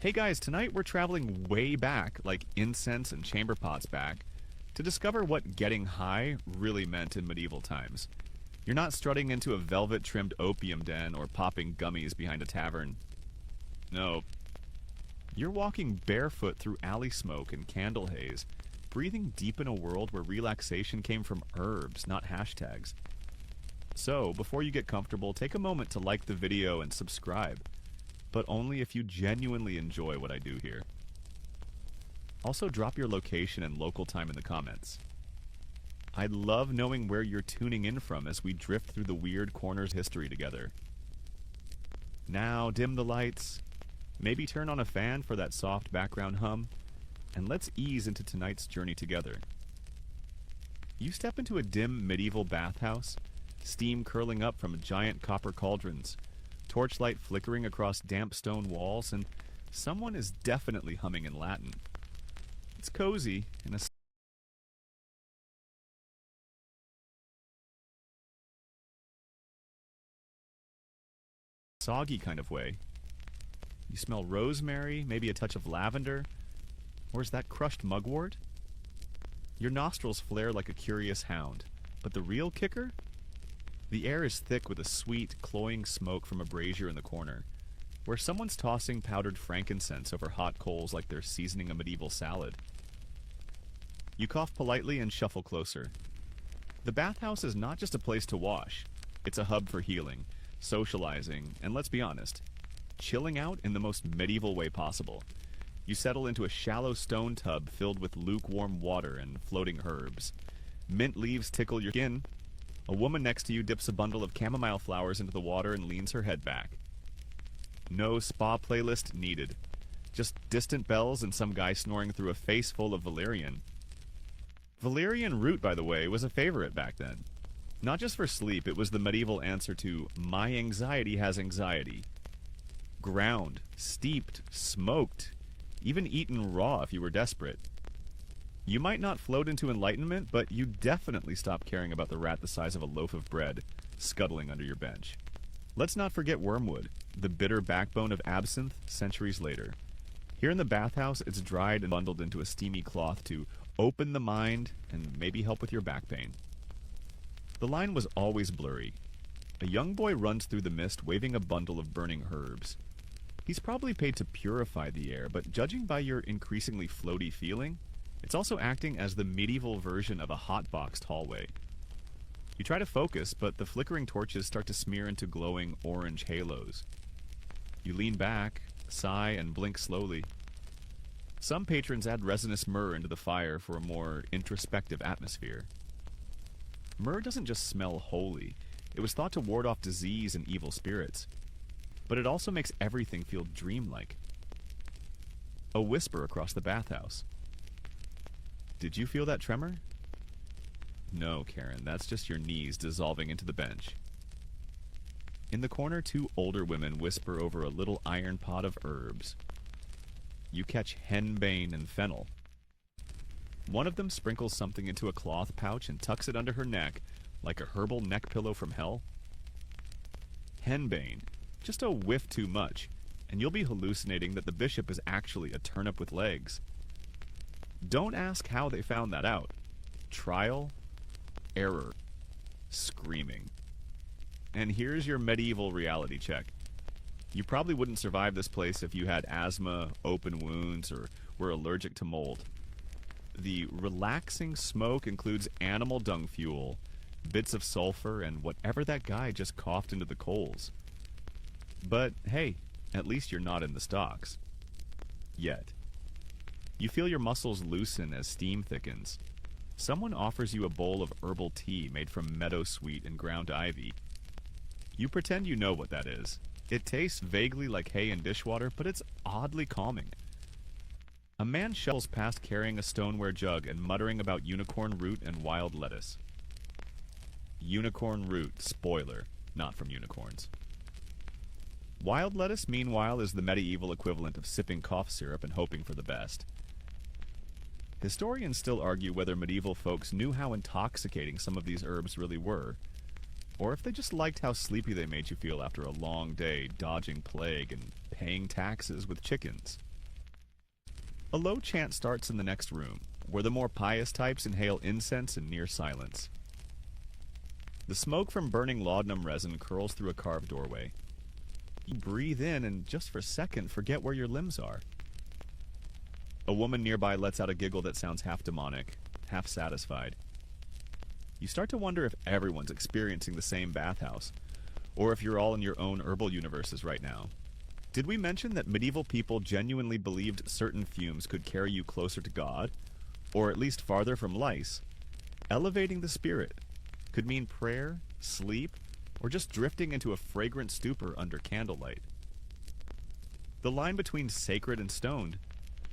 Hey guys, tonight we're traveling way back, like incense and chamber pots back, to discover what getting high really meant in medieval times. You're not strutting into a velvet-trimmed opium den or popping gummies behind a tavern. No. You're walking barefoot through alley smoke and candle haze, breathing deep in a world where relaxation came from herbs, not hashtags. So, before you get comfortable, take a moment to like the video and subscribe, but only if you genuinely enjoy what I do here. Also, drop your location and local time in the comments. I'd love knowing where you're tuning in from as we drift through the weird corners history together. Now, dim the lights, maybe turn on a fan for that soft background hum, and let's ease into tonight's journey together. You step into a dim medieval bathhouse, steam curling up from giant copper cauldrons, torchlight flickering across damp stone walls, and someone is definitely humming in Latin. It's cozy in a soggy kind of way. You smell rosemary, maybe a touch of lavender, or is that crushed mugwort? Your nostrils flare like a curious hound, but the real kicker? The air is thick with a sweet, cloying smoke from a brazier in the corner, where someone's tossing powdered frankincense over hot coals like they're seasoning a medieval salad. You cough politely and shuffle closer. The bathhouse is not just a place to wash. It's a hub for healing, socializing, and let's be honest, chilling out in the most medieval way possible. You settle into a shallow stone tub filled with lukewarm water and floating herbs. Mint leaves tickle your skin. A woman next to you dips a bundle of chamomile flowers into the water and leans her head back. No spa playlist needed. Just distant bells and some guy snoring through a face full of valerian. Valerian root, by the way, was a favorite back then. Not just for sleep, it was the medieval answer to "my anxiety has anxiety." Ground, steeped, smoked, even eaten raw if you were desperate. You might not float into enlightenment, but you definitely stop caring about the rat the size of a loaf of bread scuttling under your bench. Let's not forget wormwood, the bitter backbone of absinthe centuries later. Here in the bathhouse, it's dried and bundled into a steamy cloth to open the mind and maybe help with your back pain. The line was always blurry. A young boy runs through the mist waving a bundle of burning herbs. He's probably paid to purify the air, but judging by your increasingly floaty feeling, it's also acting as the medieval version of a hot-boxed hallway. You try to focus, but the flickering torches start to smear into glowing orange halos. You lean back, sigh, and blink slowly. Some patrons add resinous myrrh into the fire for a more introspective atmosphere. Myrrh doesn't just smell holy. It was thought to ward off disease and evil spirits. But it also makes everything feel dreamlike. A whisper across the bathhouse. Did you feel that tremor? No, Karen, that's just your knees dissolving into the bench. In the corner, two older women whisper over a little iron pot of herbs. You catch henbane and fennel. One of them sprinkles something into a cloth pouch and tucks it under her neck like a herbal neck pillow from hell. Henbane, just a whiff too much, and you'll be hallucinating that the bishop is actually a turnip with legs. Don't ask how they found that out. Trial, error, screaming. And here's your medieval reality check. You probably wouldn't survive this place if you had asthma, open wounds, or were allergic to mold. The relaxing smoke includes animal dung fuel, bits of sulfur, and whatever that guy just coughed into the coals. But hey, at least you're not in the stocks. Yet. You feel your muscles loosen as steam thickens. Someone offers you a bowl of herbal tea made from meadowsweet and ground ivy. You pretend you know what that is. It tastes vaguely like hay and dishwater, but it's oddly calming. A man shuffles past carrying a stoneware jug and muttering about unicorn root and wild lettuce. Unicorn root, spoiler, not from unicorns. Wild lettuce, meanwhile, is the medieval equivalent of sipping cough syrup and hoping for the best. Historians still argue whether medieval folks knew how intoxicating some of these herbs really were, or if they just liked how sleepy they made you feel after a long day dodging plague and paying taxes with chickens. A low chant starts in the next room, where the more pious types inhale incense in near silence. The smoke from burning laudanum resin curls through a carved doorway. You breathe in and just for a second forget where your limbs are. A woman nearby lets out a giggle that sounds half demonic, half satisfied. You start to wonder if everyone's experiencing the same bathhouse, or if you're all in your own herbal universes right now. Did we mention that medieval people genuinely believed certain fumes could carry you closer to God, or at least farther from lice? Elevating the spirit could mean prayer, sleep, or just drifting into a fragrant stupor under candlelight. The line between sacred and stoned,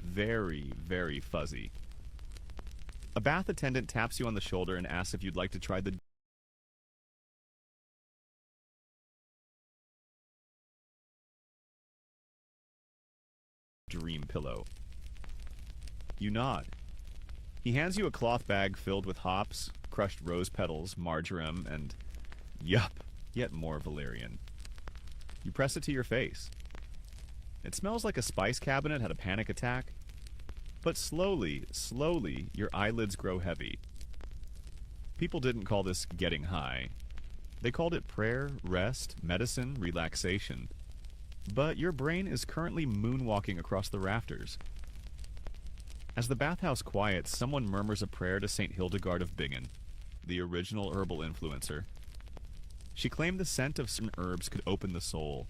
very, very fuzzy. A bath attendant taps you on the shoulder and asks if you'd like to try the dream pillow. You nod. He hands you a cloth bag filled with hops, crushed rose petals, marjoram, and, yup, yet more valerian. You press it to your face. It smells like a spice cabinet had a panic attack. But slowly, your eyelids grow heavy. People didn't call this getting high. They called it prayer, rest, medicine, relaxation. But your brain is currently moonwalking across the rafters. As the bathhouse quiets, someone murmurs a prayer to St. Hildegard of Bingen, the original herbal influencer. She claimed the scent of certain herbs could open the soul.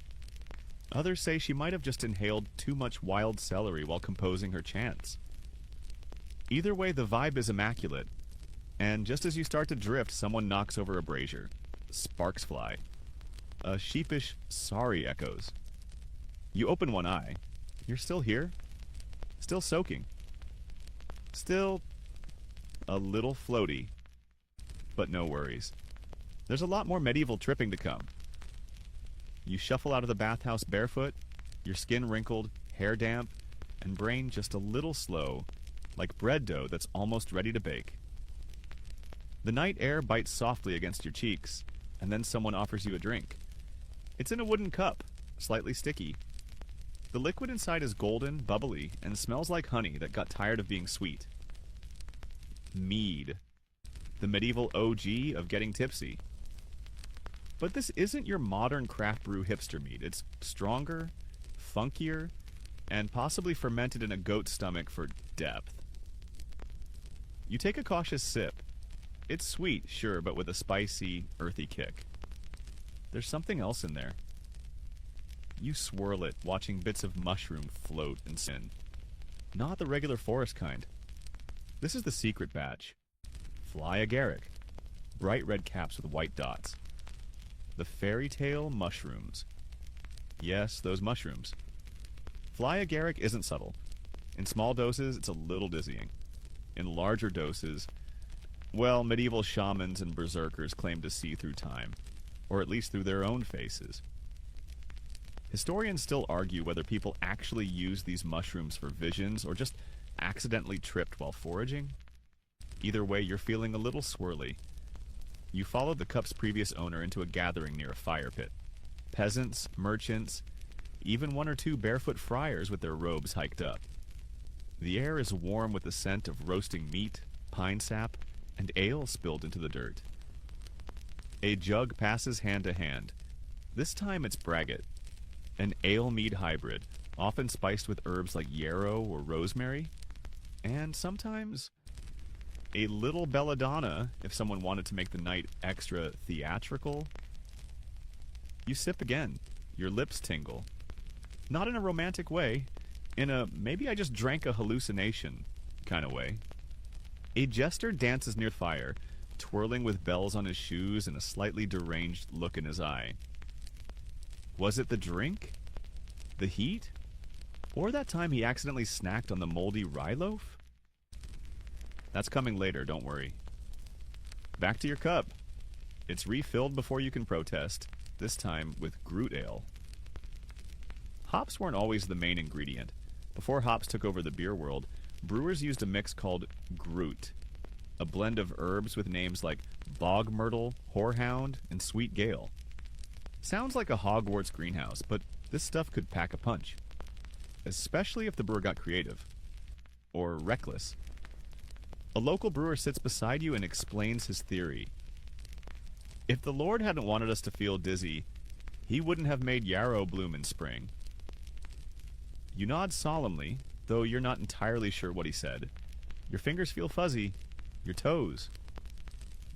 Others say she might have just inhaled too much wild celery while composing her chants. Either way, the vibe is immaculate. And just as you start to drift, someone knocks over a brazier. Sparks fly. A sheepish sorry echoes. You open one eye. You're still here? Still soaking. Still a little floaty. But no worries. There's a lot more medieval tripping to come. You shuffle out of the bathhouse barefoot, your skin wrinkled, hair damp, and brain just a little slow, like bread dough that's almost ready to bake. The night air bites softly against your cheeks, and then someone offers you a drink. It's in a wooden cup, slightly sticky. The liquid inside is golden, bubbly, and smells like honey that got tired of being sweet. Mead. The medieval OG of getting tipsy. But this isn't your modern craft brew hipster mead. It's stronger, funkier, and possibly fermented in a goat's stomach for depth. You take a cautious sip. It's sweet, sure, but with a spicy, earthy kick. There's something else in there. You swirl it, watching bits of mushroom float and spin. Not the regular forest kind. This is the secret batch. Fly agaric. Bright red caps with white dots. The fairy tale mushrooms. Yes, those mushrooms. Fly agaric isn't subtle. In small doses, it's a little dizzying. In larger doses, well, medieval shamans and berserkers claim to see through time, or at least through their own faces. Historians still argue whether people actually use these mushrooms for visions or just accidentally tripped while foraging. Either way, you're feeling a little swirly. You followed the cup's previous owner into a gathering near a fire pit. Peasants, merchants, even one or two barefoot friars with their robes hiked up. The air is warm with the scent of roasting meat, pine sap, and ale spilled into the dirt. A jug passes hand to hand. This time it's braggot, an ale-mead hybrid, often spiced with herbs like yarrow or rosemary, and sometimes a little belladonna if someone wanted to make the night extra theatrical. You sip again. Your lips tingle. Not in a romantic way, in a maybe I just drank a hallucination kind of way. A jester dances near the fire, twirling with bells on his shoes and a slightly deranged look in his eye. Was it the drink? The heat? Or that time he accidentally snacked on the moldy rye loaf? That's coming later, don't worry. Back to your cup. It's refilled before you can protest, this time with Groot Ale. Hops weren't always the main ingredient. Before hops took over the beer world, brewers used a mix called Groot, a blend of herbs with names like bog myrtle, horehound, and sweet gale. Sounds like a Hogwarts greenhouse, but this stuff could pack a punch. Especially if the brewer got creative. or reckless. A local brewer sits beside you and explains his theory. If the Lord hadn't wanted us to feel dizzy, he wouldn't have made yarrow bloom in spring. You nod solemnly, though you're not entirely sure what he said. Your fingers feel fuzzy. Your toes.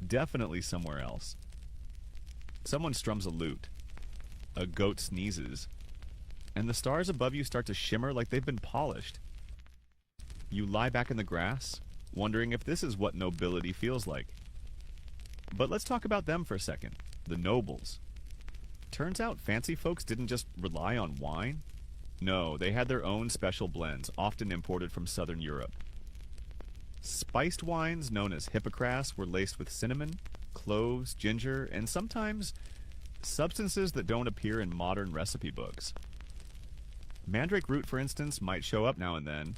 Definitely somewhere else. Someone strums a lute. A goat sneezes. And the stars above you start to shimmer like they've been polished. You lie back in the grass, wondering if this is what nobility feels like. But let's talk about them for a second. The nobles. Turns out fancy folks didn't just rely on wine. No, they had their own special blends, often imported from southern Europe. Spiced wines, known as hippocras, were laced with cinnamon, cloves, ginger, and sometimes substances that don't appear in modern recipe books. Mandrake root, for instance, might show up now and then,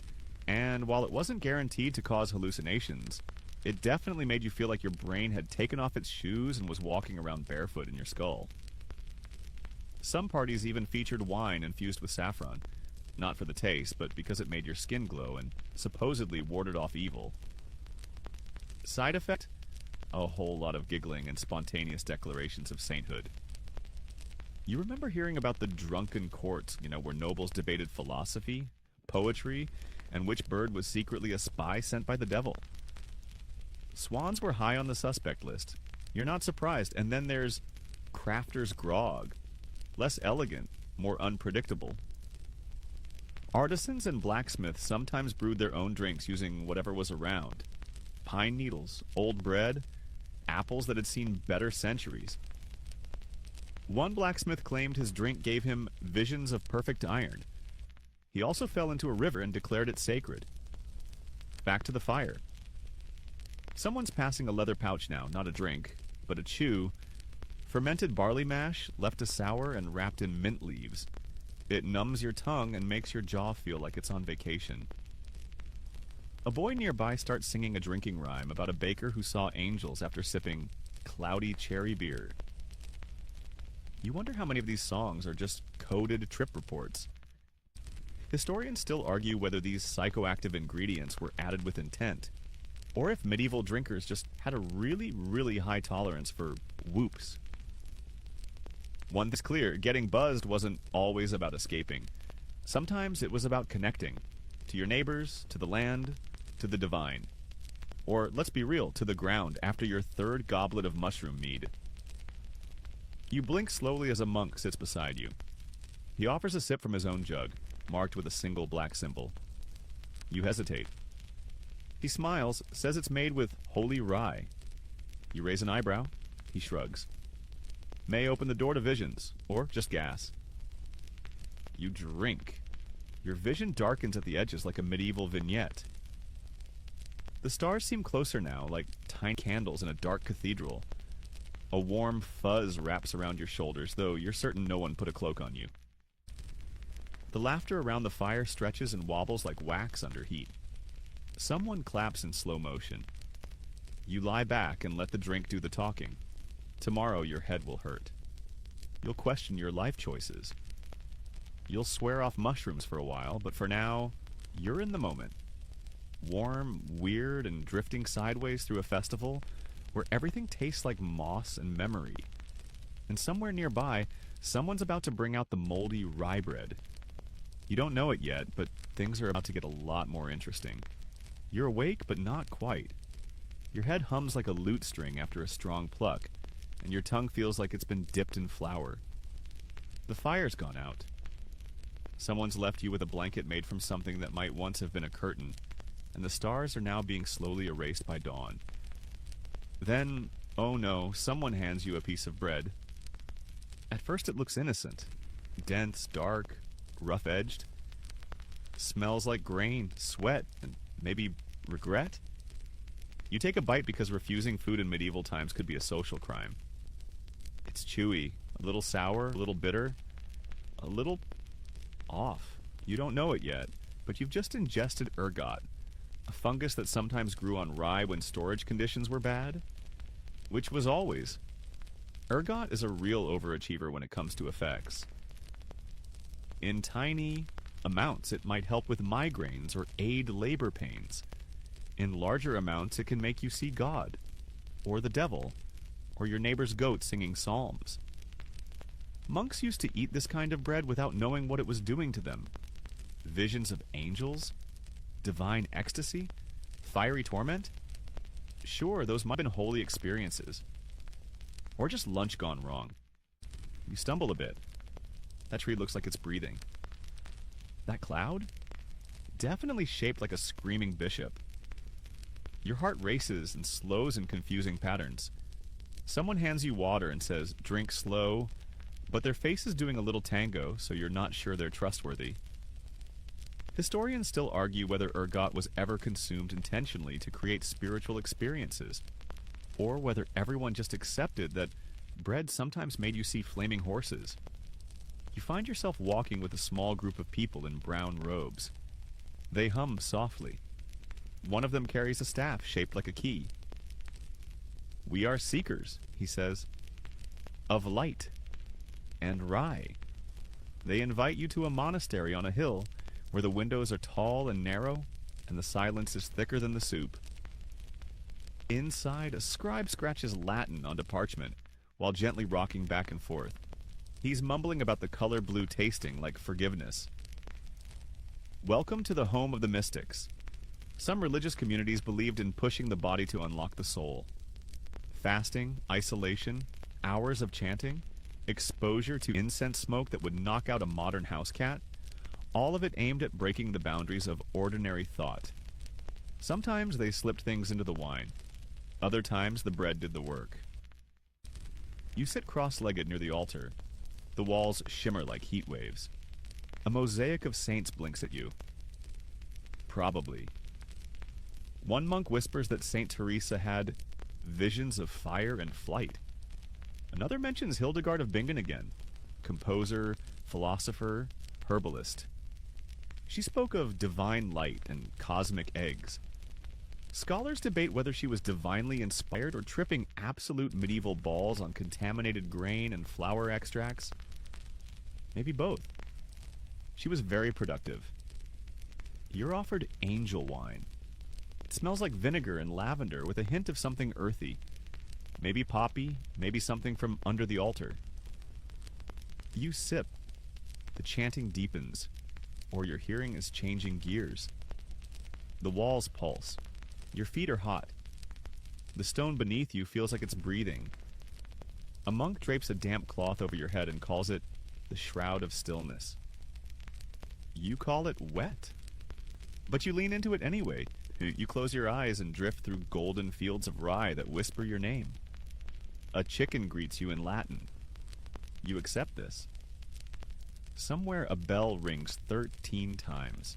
and while it wasn't guaranteed to cause hallucinations, it definitely made you feel like your brain had taken off its shoes and was walking around barefoot in your skull. Some parties even featured wine infused with saffron, not for the taste, but because it made your skin glow and supposedly warded off evil. Side effect? A whole lot of giggling and spontaneous declarations of sainthood. You remember hearing about the drunken courts, where nobles debated philosophy, poetry, and which bird was secretly a spy sent by the devil. Swans were high on the suspect list. You're not surprised. And then there's crafter's grog. Less elegant, more unpredictable. Artisans and blacksmiths sometimes brewed their own drinks using whatever was around. Pine needles, old bread, apples that had seen better centuries. One blacksmith claimed his drink gave him visions of perfect iron. He also fell into a river and declared it sacred. Back to the fire. Someone's passing a leather pouch now, not a drink, but a chew. Fermented barley mash, left to sour and wrapped in mint leaves. It numbs your tongue and makes your jaw feel like it's on vacation. A boy nearby starts singing a drinking rhyme about a baker who saw angels after sipping cloudy cherry beer. You wonder how many of these songs are just coded trip reports. Historians still argue whether these psychoactive ingredients were added with intent, or if medieval drinkers just had a really, really high tolerance for whoops. One thing's clear, getting buzzed wasn't always about escaping. Sometimes it was about connecting. To your neighbors, to the land, to the divine. Or, let's be real, to the ground after your third goblet of mushroom mead. You blink slowly as a monk sits beside you. He offers a sip from his own jug, marked with a single black symbol. You hesitate. He smiles, says it's made with holy rye. You raise an eyebrow. He shrugs. May open the door to visions, or just gas. You drink. Your vision darkens at the edges like a medieval vignette. The stars seem closer now, like tiny candles in a dark cathedral. A warm fuzz wraps around your shoulders, though you're certain no one put a cloak on you. The laughter around the fire stretches and wobbles like wax under heat. Someone claps in slow motion. You lie back and let the drink do the talking. Tomorrow your head will hurt. You'll question your life choices. You'll swear off mushrooms for a while, but for now, you're in the moment. Warm, weird, and drifting sideways through a festival where everything tastes like moss and memory. And somewhere nearby, someone's about to bring out the moldy rye bread. You don't know it yet, but things are about to get a lot more interesting. You're awake, but not quite. Your head hums like a lute string after a strong pluck, and your tongue feels like it's been dipped in flour. The fire's gone out. Someone's left you with a blanket made from something that might once have been a curtain, and the stars are now being slowly erased by dawn. Then, oh no, someone hands you a piece of bread. At first it looks innocent. Dense, dark, rough-edged. Smells like grain, sweat, and maybe regret? You take a bite because refusing food in medieval times could be a social crime. It's chewy, a little sour, a little bitter, a little off. You don't know it yet, but you've just ingested ergot, a fungus that sometimes grew on rye when storage conditions were bad, which was always. Ergot is a real overachiever when it comes to effects. In tiny, amounts, it might help with migraines or aid labor pains. In larger amounts, it can make you see God, or the devil, or your neighbor's goat singing psalms. Monks used to eat this kind of bread without knowing what it was doing to them. Visions of angels? Divine ecstasy? Fiery torment? Sure, those might have been holy experiences. Or just lunch gone wrong. You stumble a bit. That tree looks like it's breathing. That cloud? Definitely shaped like a screaming bishop. Your heart races and slows in confusing patterns. Someone hands you water and says, "Drink slow," but their face is doing a little tango, so you're not sure they're trustworthy. Historians still argue whether ergot was ever consumed intentionally to create spiritual experiences, or whether everyone just accepted that bread sometimes made you see flaming horses. You find yourself walking with a small group of people in brown robes. They hum softly. One of them carries a staff shaped like a key. "We are seekers," he says, "of light and rye." They invite you to a monastery on a hill where the windows are tall and narrow and the silence is thicker than the soup. Inside, a scribe scratches Latin onto parchment while gently rocking back and forth. He's mumbling about the color blue tasting like forgiveness. Welcome to the home of the mystics. Some religious communities believed in pushing the body to unlock the soul. Fasting, isolation, hours of chanting, exposure to incense smoke that would knock out a modern house cat, all of it aimed at breaking the boundaries of ordinary thought. Sometimes they slipped things into the wine. Other times the bread did the work. You sit cross-legged near the altar. The walls shimmer like heat waves. A mosaic of saints blinks at you. Probably. One monk whispers that Saint Teresa had visions of fire and flight. Another mentions Hildegard of Bingen again, composer, philosopher, herbalist. She spoke of divine light and cosmic eggs. Scholars debate whether she was divinely inspired or tripping absolute medieval balls on contaminated grain and flower extracts. Maybe both. She was very productive. You're offered angel wine. It smells like vinegar and lavender with a hint of something earthy. Maybe poppy, maybe something from under the altar. You sip. The chanting deepens, or your hearing is changing gears. The walls pulse. Your feet are hot. The stone beneath you feels like it's breathing. A monk drapes a damp cloth over your head and calls it the Shroud of Stillness. You call it wet. But you lean into it anyway. You close your eyes and drift through golden fields of rye that whisper your name. A chicken greets you in Latin. You accept this. Somewhere a bell rings 13 times.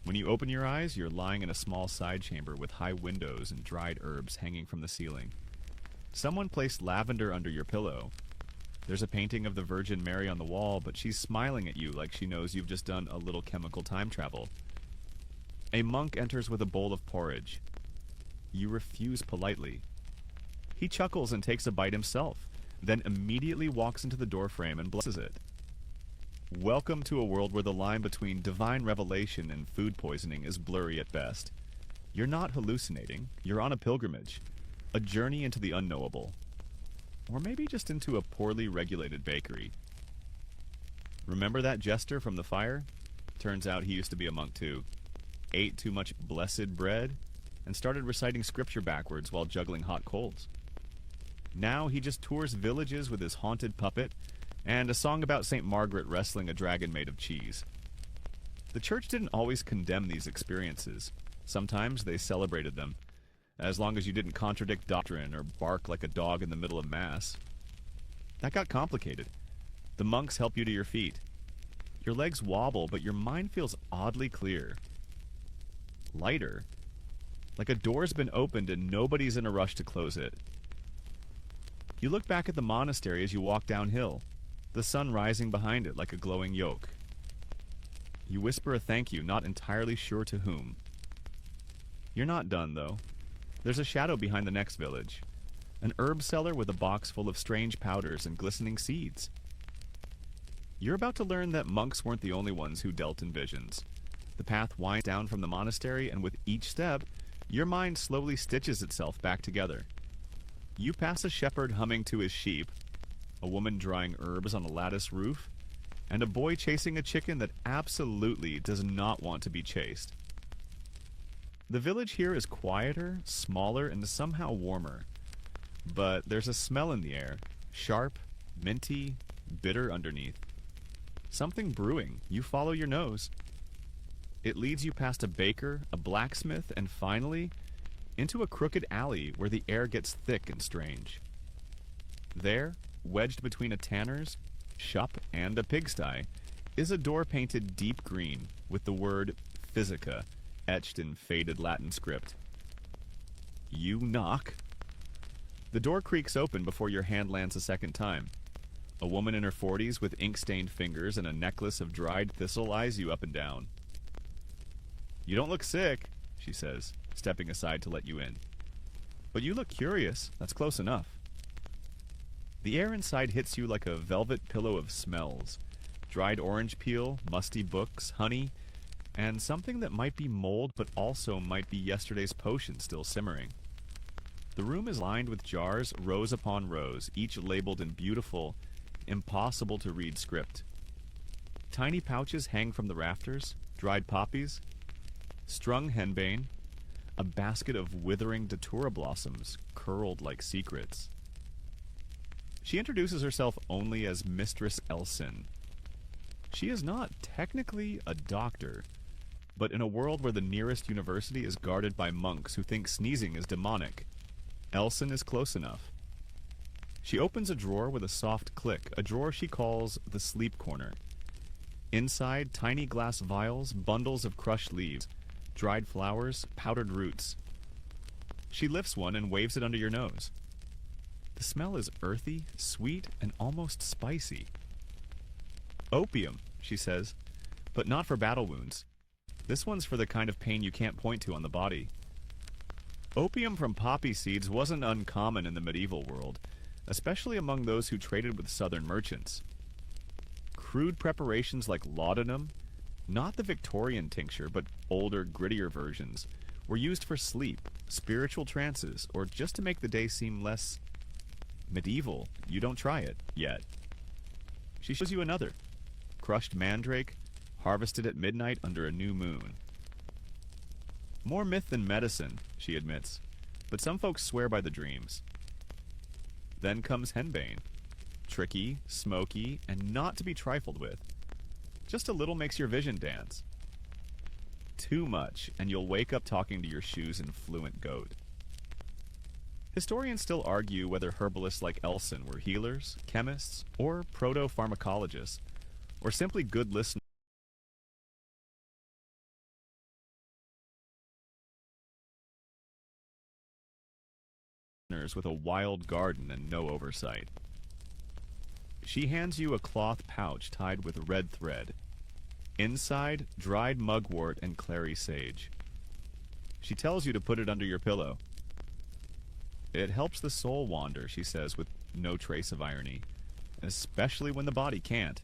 When you open your eyes, you're lying in a small side chamber with high windows and dried herbs hanging from the ceiling. Someone placed lavender under your pillow. There's a painting of the Virgin Mary on the wall, but she's smiling at you like she knows you've just done a little chemical time travel. A monk enters with a bowl of porridge. You refuse politely. He chuckles and takes a bite himself, then immediately walks into the doorframe and blesses it. Welcome to a world where the line between divine revelation and food poisoning is blurry at best. You're not hallucinating. You're on a pilgrimage, a journey into the unknowable. Or maybe just into a poorly regulated bakery. Remember that jester from the fire? Turns out he used to be a monk too. Ate too much blessed bread and started reciting scripture backwards while juggling hot coals. Now he just tours villages with his haunted puppet and a song about St. Margaret wrestling a dragon made of cheese. The church didn't always condemn these experiences. Sometimes they celebrated them, as long as you didn't contradict doctrine or bark like a dog in the middle of Mass. That got complicated. The monks help you to your feet. Your legs wobble, but your mind feels oddly clear. Lighter. Like a door's been opened and nobody's in a rush to close it. You look back at the monastery as you walk downhill, the sun rising behind it like a glowing yolk. You whisper a thank you, not entirely sure to whom. You're not done, though. There's a shadow behind the next village. An herb seller with a box full of strange powders and glistening seeds. You're about to learn that monks weren't the only ones who dealt in visions. The path winds down from the monastery, and with each step, your mind slowly stitches itself back together. You pass a shepherd humming to his sheep, a woman drying herbs on a lattice roof, and a boy chasing a chicken that absolutely does not want to be chased. The village here is quieter, smaller, and somehow warmer. But there's a smell in the air, sharp, minty, bitter underneath. Something brewing. You follow your nose. It leads you past a baker, a blacksmith, and finally, into a crooked alley where the air gets thick and strange. There, wedged between a tanner's, shop, and a pigsty, is a door painted deep green with the word Physica etched in faded Latin script. You knock. The door creaks open before your hand lands a second time. A woman in her 40s with ink-stained fingers and a necklace of dried thistle eyes you up and down. You don't look sick, she says, stepping aside to let you in. But you look curious. That's close enough. The air inside hits you like a velvet pillow of smells. Dried orange peel, musty books, honey, and something that might be mold but also might be yesterday's potion still simmering. The room is lined with jars, rows upon rows, each labeled in beautiful, impossible-to-read script. Tiny pouches hang from the rafters, dried poppies, strung henbane, a basket of withering datura blossoms curled like secrets. She introduces herself only as Mistress Elson. She is not technically a doctor, but in a world where the nearest university is guarded by monks who think sneezing is demonic, Elson is close enough. She opens a drawer with a soft click, a drawer she calls the sleep corner. Inside, tiny glass vials, bundles of crushed leaves, dried flowers, powdered roots. She lifts one and waves it under your nose. The smell is earthy, sweet, and almost spicy. Opium, she says, but not for battle wounds. This one's for the kind of pain you can't point to on the body. Opium from poppy seeds wasn't uncommon in the medieval world, especially among those who traded with southern merchants. Crude preparations like laudanum, not the Victorian tincture, but older, grittier versions, were used for sleep, spiritual trances, or just to make the day seem less medieval. You don't try it yet. She shows you another. Crushed mandrake, harvested at midnight under a new moon. More myth than medicine, she admits, but some folks swear by the dreams. Then comes henbane. Tricky, smoky, and not to be trifled with. Just a little makes your vision dance. Too much, and you'll wake up talking to your shoes in fluent goat. Historians still argue whether herbalists like Elson were healers, chemists, or proto-pharmacologists, or simply good listeners with a wild garden and no oversight. She hands you a cloth pouch tied with red thread. Inside, dried mugwort and clary sage. She tells you to put it under your pillow. It helps the soul wander, she says with no trace of irony, especially when the body can't.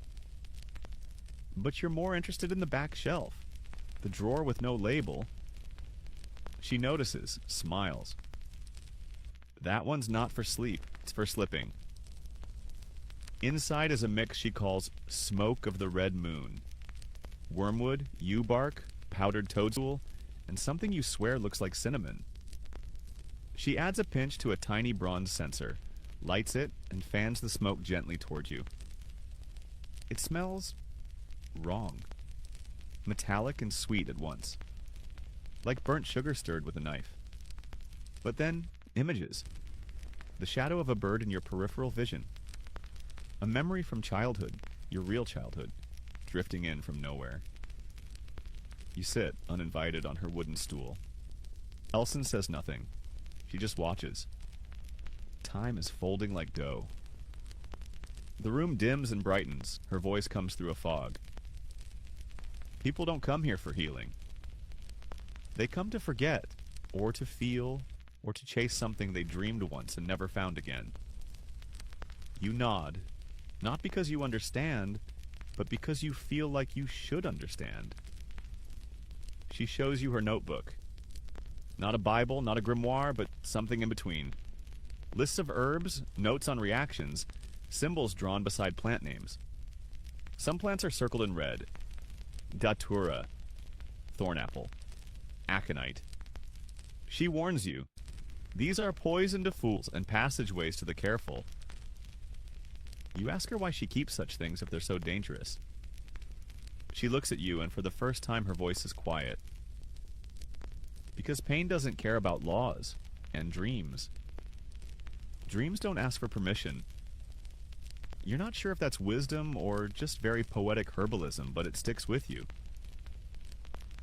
But you're more interested in the back shelf, the drawer with no label. She notices, smiles. That one's not for sleep, it's for slipping. Inside is a mix she calls Smoke of the Red Moon. Wormwood, yew bark, powdered toadstool, and something you swear looks like cinnamon. She adds a pinch to a tiny bronze censer, lights it, and fans the smoke gently toward you. It smells wrong. Metallic and sweet at once. Like burnt sugar stirred with a knife. But then, images. The shadow of a bird in your peripheral vision. A memory from childhood, your real childhood, drifting in from nowhere. You sit, uninvited, on her wooden stool. Elson says nothing. She just watches. Time is folding like dough. The room dims and brightens. Her voice comes through a fog. People don't come here for healing. They come to forget, or to feel, or to chase something they dreamed once and never found again. You nod, not because you understand, but because you feel like you should understand. She shows you her notebook. Not a Bible, not a grimoire, but something in between. Lists of herbs, notes on reactions, symbols drawn beside plant names. Some plants are circled in red. Datura, thornapple, aconite. She warns you. These are poison to fools and passageways to the careful. You ask her why she keeps such things if they're so dangerous. She looks at you, and for the first time her voice is quiet. Because pain doesn't care about laws and dreams. Dreams don't ask for permission. You're not sure if that's wisdom or just very poetic herbalism, but it sticks with you.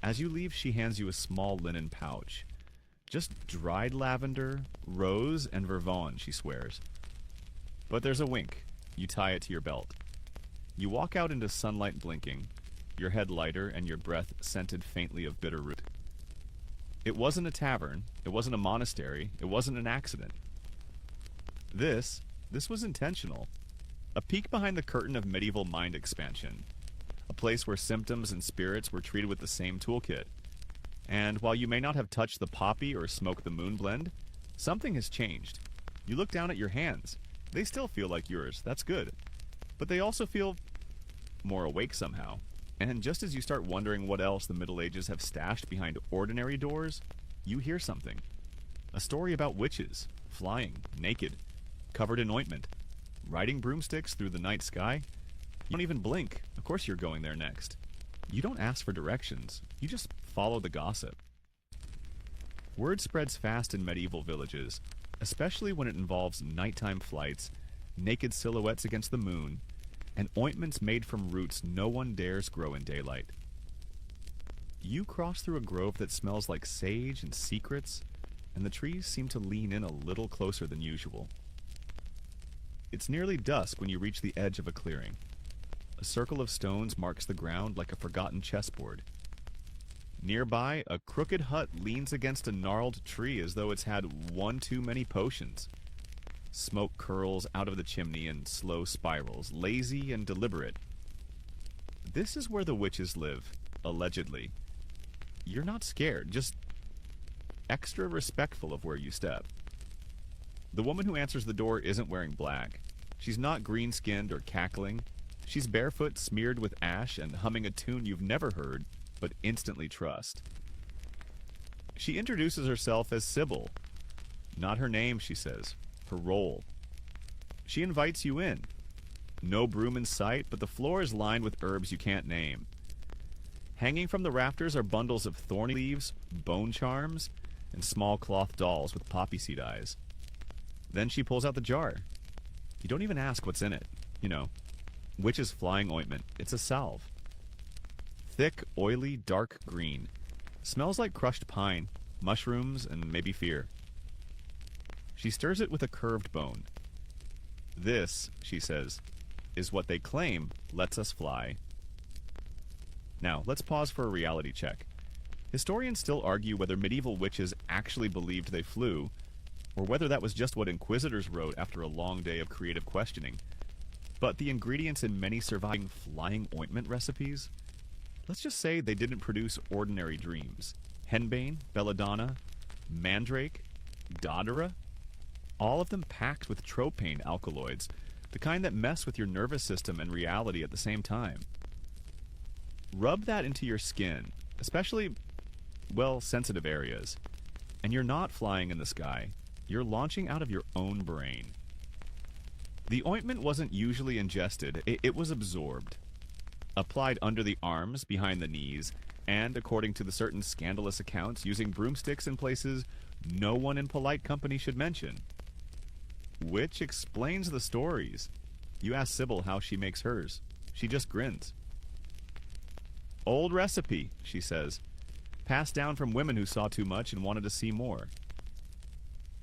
As you leave, she hands you a small linen pouch. Just dried lavender, rose, and vervain, she swears. But there's a wink. You tie it to your belt. You walk out into sunlight blinking, your head lighter and your breath scented faintly of bitter root. It wasn't a tavern. It wasn't a monastery. It wasn't an accident. This was intentional. A peek behind the curtain of medieval mind expansion. A place where symptoms and spirits were treated with the same toolkit. And while you may not have touched the poppy or smoked the moon blend, something has changed. You look down at your hands. They still feel like yours. That's good. But they also feel more awake somehow. And just as you start wondering what else the Middle Ages have stashed behind ordinary doors, you hear something. A story about witches, flying, naked, covered in ointment, riding broomsticks through the night sky. You don't even blink. Of course you're going there next. You don't ask for directions. You just follow the gossip. Word spreads fast in medieval villages, especially when it involves nighttime flights, naked silhouettes against the moon, and ointments made from roots no one dares grow in daylight. You cross through a grove that smells like sage and secrets, and the trees seem to lean in a little closer than usual. It's nearly dusk when you reach the edge of a clearing. A circle of stones marks the ground like a forgotten chessboard. Nearby, a crooked hut leans against a gnarled tree as though it's had one too many potions. Smoke curls out of the chimney in slow spirals, lazy and deliberate. This is where the witches live, allegedly. You're not scared, just extra respectful of where you step. The woman who answers the door isn't wearing black. She's not green-skinned or cackling. She's barefoot, smeared with ash, and humming a tune you've never heard, but instantly trust. She introduces herself as Sybil. Not her name, she says. Her role. She invites you in. No broom in sight, but the floor is lined with herbs you can't name. Hanging from the rafters are bundles of thorny leaves, bone charms, and small cloth dolls with poppy seed eyes. Then she pulls out the jar. You don't even ask what's in it. You know, witch's flying ointment. It's a salve. Thick, oily, dark green. Smells like crushed pine, mushrooms, and maybe fear. She stirs it with a curved bone. This, she says, is what they claim lets us fly. Now, let's pause for a reality check. Historians still argue whether medieval witches actually believed they flew, or whether that was just what inquisitors wrote after a long day of creative questioning. But the ingredients in many surviving flying ointment recipes, let's just say they didn't produce ordinary dreams. Henbane, belladonna, mandrake, dodera, all of them packed with tropane alkaloids, the kind that mess with your nervous system and reality at the same time. Rub that into your skin, especially, well, sensitive areas, and you're not flying in the sky. You're launching out of your own brain. The ointment wasn't usually ingested, it was absorbed. Applied under the arms, behind the knees, and, according to the certain scandalous accounts, using broomsticks in places no one in polite company should mention. Which explains the stories. You ask Sybil how she makes hers. She just grins. Old recipe, she says. Passed down from women who saw too much and wanted to see more.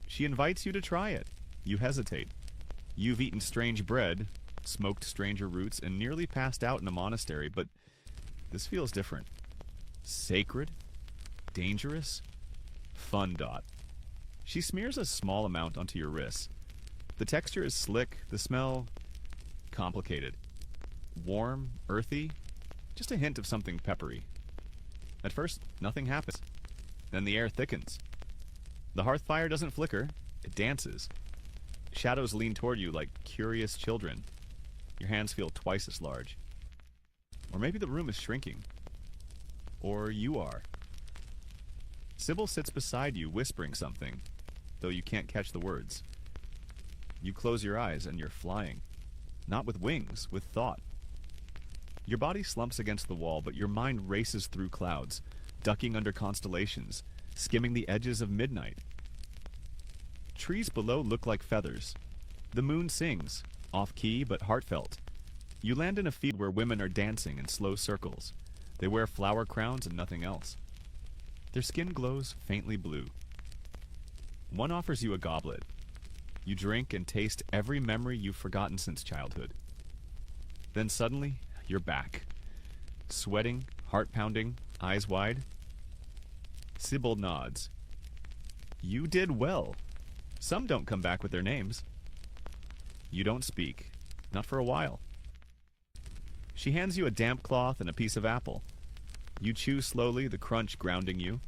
She invites you to try it. You hesitate. You've eaten strange bread, smoked stranger roots, and nearly passed out in a monastery, but this feels different. Sacred? Dangerous? Fun. She smears a small amount onto your wrists. The texture is slick, the smell complicated. warm, earthy, just a hint of something peppery. At first, nothing happens. Then the air thickens. The hearth fire doesn't flicker, it dances. Shadows lean toward you like curious children. Your hands feel twice as large. Or maybe the room is shrinking. Or you are. Sybil sits beside you, whispering something, though you can't catch the words. You close your eyes and you're flying. Not with wings, with thought. Your body slumps against the wall, but your mind races through clouds, ducking under constellations, skimming the edges of midnight. Trees below look like feathers. The moon sings, off-key but heartfelt. You land in a field where women are dancing in slow circles. They wear flower crowns and nothing else. Their skin glows faintly blue. One offers you a goblet. You drink and taste every memory you've forgotten since childhood. Then suddenly, you're back. Sweating, heart pounding, eyes wide. Sybil nods. You did well. Some don't come back with their names. You don't speak. Not for a while. She hands you a damp cloth and a piece of apple. You chew slowly, the crunch grounding you.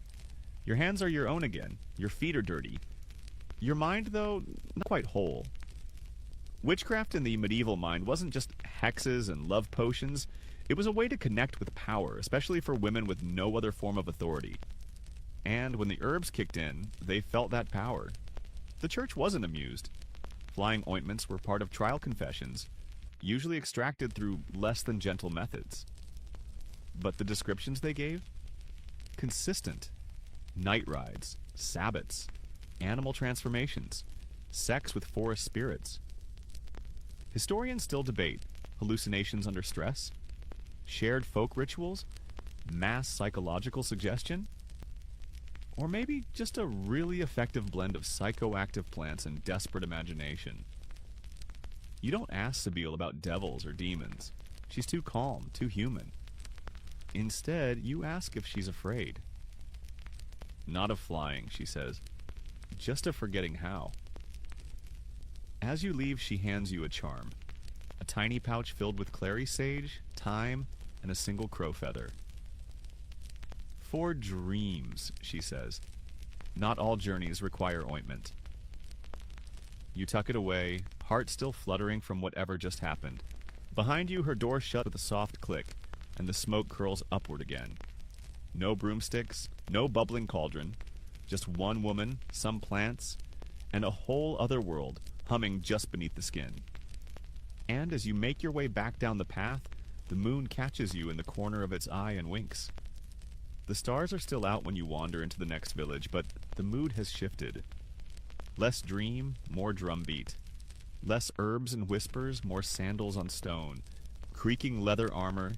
Your hands are your own again. Your feet are dirty. Your mind, though, not quite whole. Witchcraft in the medieval mind wasn't just hexes and love potions. It was a way to connect with power, especially for women with no other form of authority. And when the herbs kicked in, they felt that power. The church wasn't amused. Flying ointments were part of trial confessions, usually extracted through less than gentle methods. But the descriptions they gave? Consistent. Night rides, sabbats, animal transformations, sex with forest spirits. Historians still debate hallucinations under stress, shared folk rituals, mass psychological suggestion, or maybe just a really effective blend of psychoactive plants and desperate imagination. You don't ask Sibyl about devils or demons. She's too calm, too human. Instead, you ask if she's afraid. Not of flying, she says. Just of forgetting how. As you leave, she hands you a charm. A tiny pouch filled with clary sage, thyme, and a single crow feather. For dreams, she says. Not all journeys require ointment. You tuck it away, heart still fluttering from whatever just happened. Behind you, her door shut with a soft click, and the smoke curls upward again. No broomsticks, no bubbling cauldron, just one woman, some plants, and a whole other world humming just beneath the skin. And as you make your way back down the path, the moon catches you in the corner of its eye and winks. The stars are still out when you wander into the next village, but the mood has shifted. Less dream, more drumbeat. Less herbs and whispers, more sandals on stone, creaking leather armor,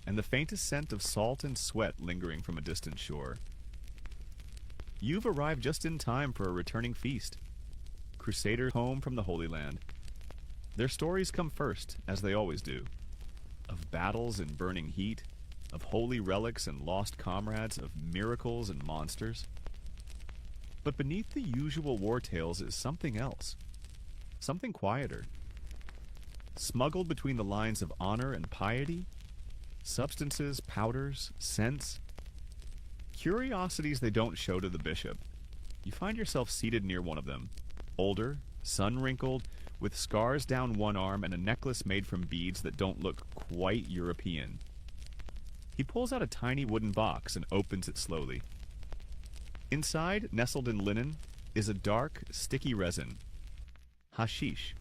and the faintest scent of salt and sweat lingering from a distant shore. You've arrived just in time for a returning feast. Crusaders home from the Holy Land. Their stories come first, as they always do. Of battles in burning heat, of holy relics and lost comrades, of miracles and monsters. But beneath the usual war tales is something else. Something quieter. Smuggled between the lines of honor and piety, substances, powders, scents, curiosities they don't show to the bishop. You find yourself seated near one of them, older, sun-wrinkled, with scars down one arm and a necklace made from beads that don't look quite European. He pulls out a tiny wooden box and opens it slowly. Inside, nestled in linen, is a dark, sticky resin. Hashish.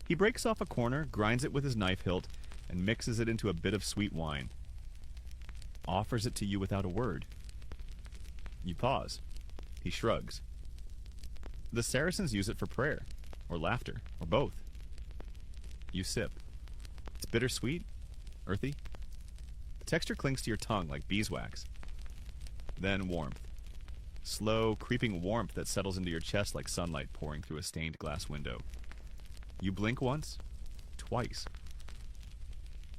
He breaks off a corner, grinds it with his knife hilt, and mixes it into a bit of sweet wine. Offers it to you without a word. You pause. He shrugs. The Saracens use it for prayer, or laughter, or both. You sip. It's bittersweet, earthy. The texture clings to your tongue like beeswax. Then warmth. Slow, creeping warmth that settles into your chest like sunlight pouring through a stained glass window. You blink once, twice.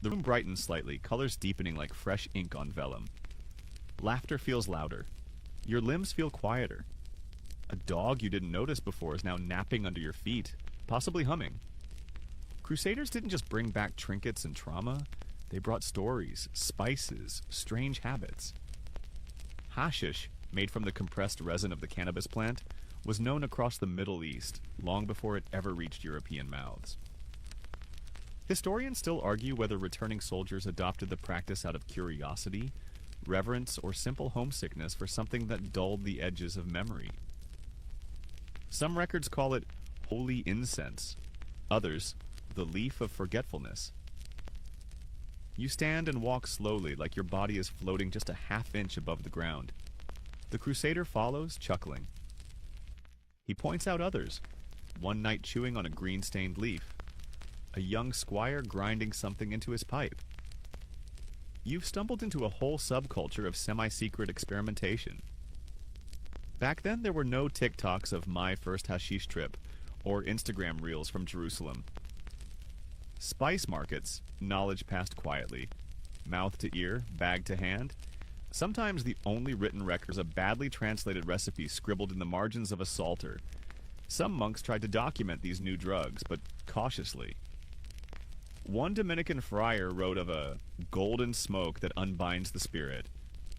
The room brightens slightly, colors deepening like fresh ink on vellum. Laughter feels louder. Your limbs feel quieter. A dog you didn't notice before is now napping under your feet, possibly humming. Crusaders didn't just bring back trinkets and trauma, they brought stories, spices, strange habits. Hashish, made from the compressed resin of the cannabis plant, was known across the Middle East long before it ever reached European mouths. Historians still argue whether returning soldiers adopted the practice out of curiosity, reverence, or simple homesickness for something that dulled the edges of memory. Some records call it holy incense, others, the leaf of forgetfulness. You stand and walk slowly like your body is floating just a half-inch above the ground. The crusader follows, chuckling. He points out others, one knight chewing on a green-stained leaf, a young squire grinding something into his pipe. You've stumbled into a whole subculture of semi-secret experimentation. Back then, there were no TikToks of my first hashish trip or Instagram reels from Jerusalem. Spice markets, knowledge passed quietly, mouth to ear, bag to hand. Sometimes the only written record is a badly translated recipe scribbled in the margins of a psalter. Some monks tried to document these new drugs, but cautiously. One Dominican friar wrote of a golden smoke that unbinds the spirit,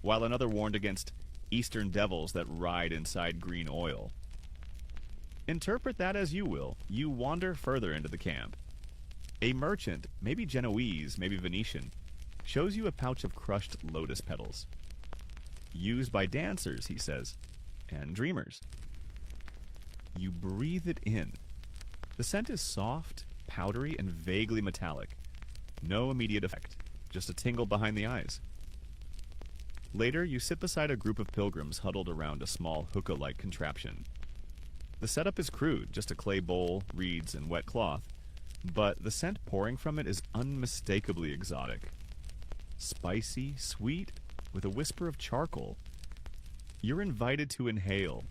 while another warned against eastern devils that ride inside green oil. Interpret that as you will. You wander further into the camp. A merchant, maybe Genoese, maybe Venetian, shows you a pouch of crushed lotus petals. Used by dancers, he says, and dreamers. You breathe it in. The scent is soft, powdery, and vaguely metallic. No immediate effect, just a tingle behind the eyes. Later, you sit beside a group of pilgrims huddled around a small hookah-like contraption. The setup is crude, just a clay bowl, reeds, and wet cloth, but the scent pouring from it is unmistakably exotic. Spicy, sweet, with a whisper of charcoal. You're invited to inhale,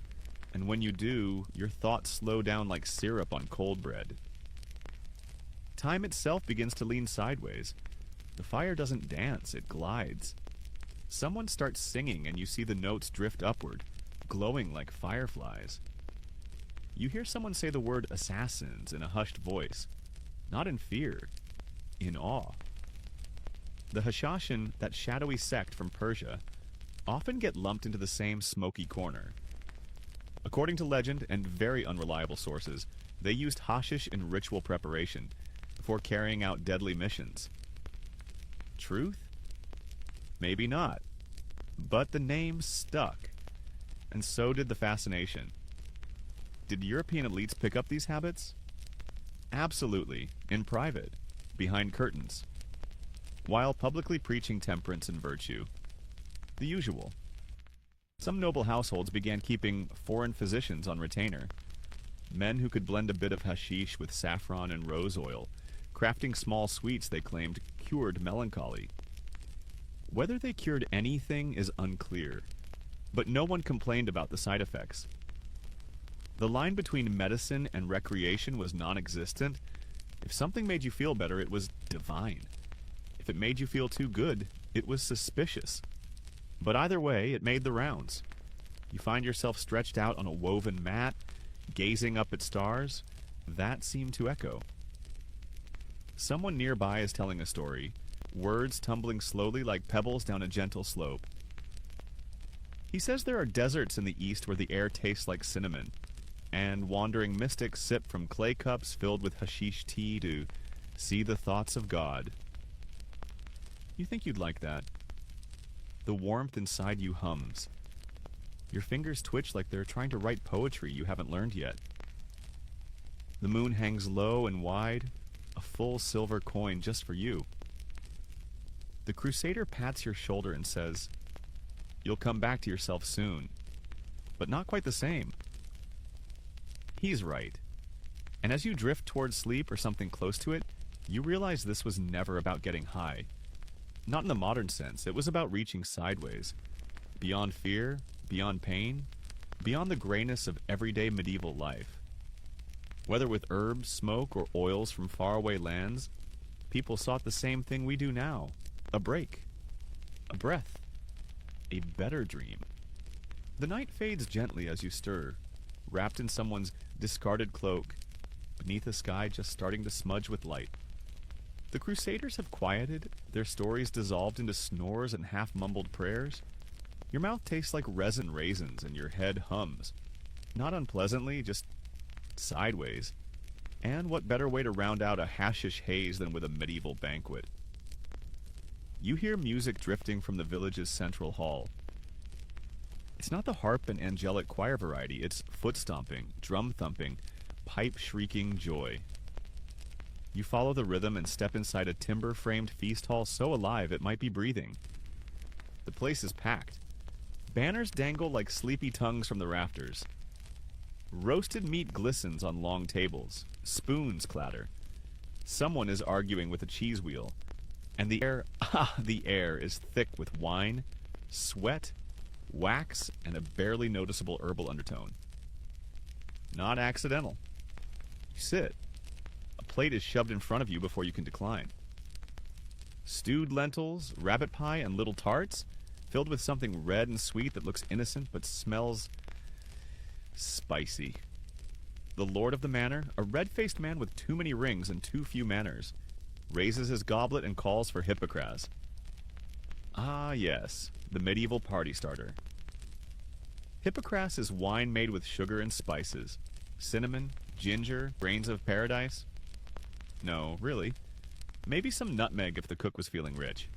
and when you do, your thoughts slow down like syrup on cold bread. Time itself begins to lean sideways. The fire doesn't dance, it glides. Someone starts singing and you see the notes drift upward, glowing like fireflies. You hear someone say the word assassins in a hushed voice, not in fear, in awe. The Hashashin, that shadowy sect from Persia, often get lumped into the same smoky corner. According to legend and very unreliable sources, they used hashish in ritual preparation before carrying out deadly missions. Truth? Maybe not. But the name stuck, and so did the fascination. Did European elites pick up these habits? Absolutely, in private, behind curtains, while publicly preaching temperance and virtue. The usual. Some noble households began keeping foreign physicians on retainer, men who could blend a bit of hashish with saffron and rose oil, crafting small sweets they claimed cured melancholy. Whether they cured anything is unclear, but no one complained about the side effects. The line between medicine and recreation was non-existent. If something made you feel better, it was divine. If it made you feel too good, it was suspicious. But either way, it made the rounds. You find yourself stretched out on a woven mat, gazing up at stars. That seemed to echo. Someone nearby is telling a story, words tumbling slowly like pebbles down a gentle slope. He says there are deserts in the east where the air tastes like cinnamon, and wandering mystics sip from clay cups filled with hashish tea to see the thoughts of God. You think you'd like that. The warmth inside you hums. Your fingers twitch like they're trying to write poetry you haven't learned yet. The moon hangs low and wide, a full silver coin just for you. The crusader pats your shoulder and says, "You'll come back to yourself soon, but not quite the same." He's right. And as you drift towards sleep or something close to it, you realize this was never about getting high. Not in the modern sense, it was about reaching sideways. Beyond fear, beyond pain, beyond the grayness of everyday medieval life. Whether with herbs, smoke, or oils from faraway lands, people sought the same thing we do now. A break. A breath. A better dream. The night fades gently as you stir, wrapped in someone's discarded cloak, beneath a sky just starting to smudge with light. The Crusaders have quieted, their stories dissolved into snores and half-mumbled prayers. Your mouth tastes like resin raisins and your head hums. Not unpleasantly, just sideways. And what better way to round out a hashish haze than with a medieval banquet? You hear music drifting from the village's central hall. It's not the harp and angelic choir variety, it's foot-stomping, drum-thumping, pipe-shrieking joy. You follow the rhythm and step inside a timber-framed feast hall so alive it might be breathing. The place is packed. Banners dangle like sleepy tongues from the rafters. Roasted meat glistens on long tables. Spoons clatter. Someone is arguing with a cheese wheel. And the air is thick with wine, sweat, wax, and a barely noticeable herbal undertone. Not accidental. You sit. A plate is shoved in front of you before you can decline. Stewed lentils, rabbit pie, and little tarts, filled with something red and sweet that looks innocent but smells spicy. The lord of the manor, a red-faced man with too many rings and too few manners, raises his goblet and calls for Hippocras. Ah, yes, the medieval party starter. Hippocras is wine made with sugar and spices. Cinnamon, ginger, grains of paradise. No, really. Maybe some nutmeg if the cook was feeling rich.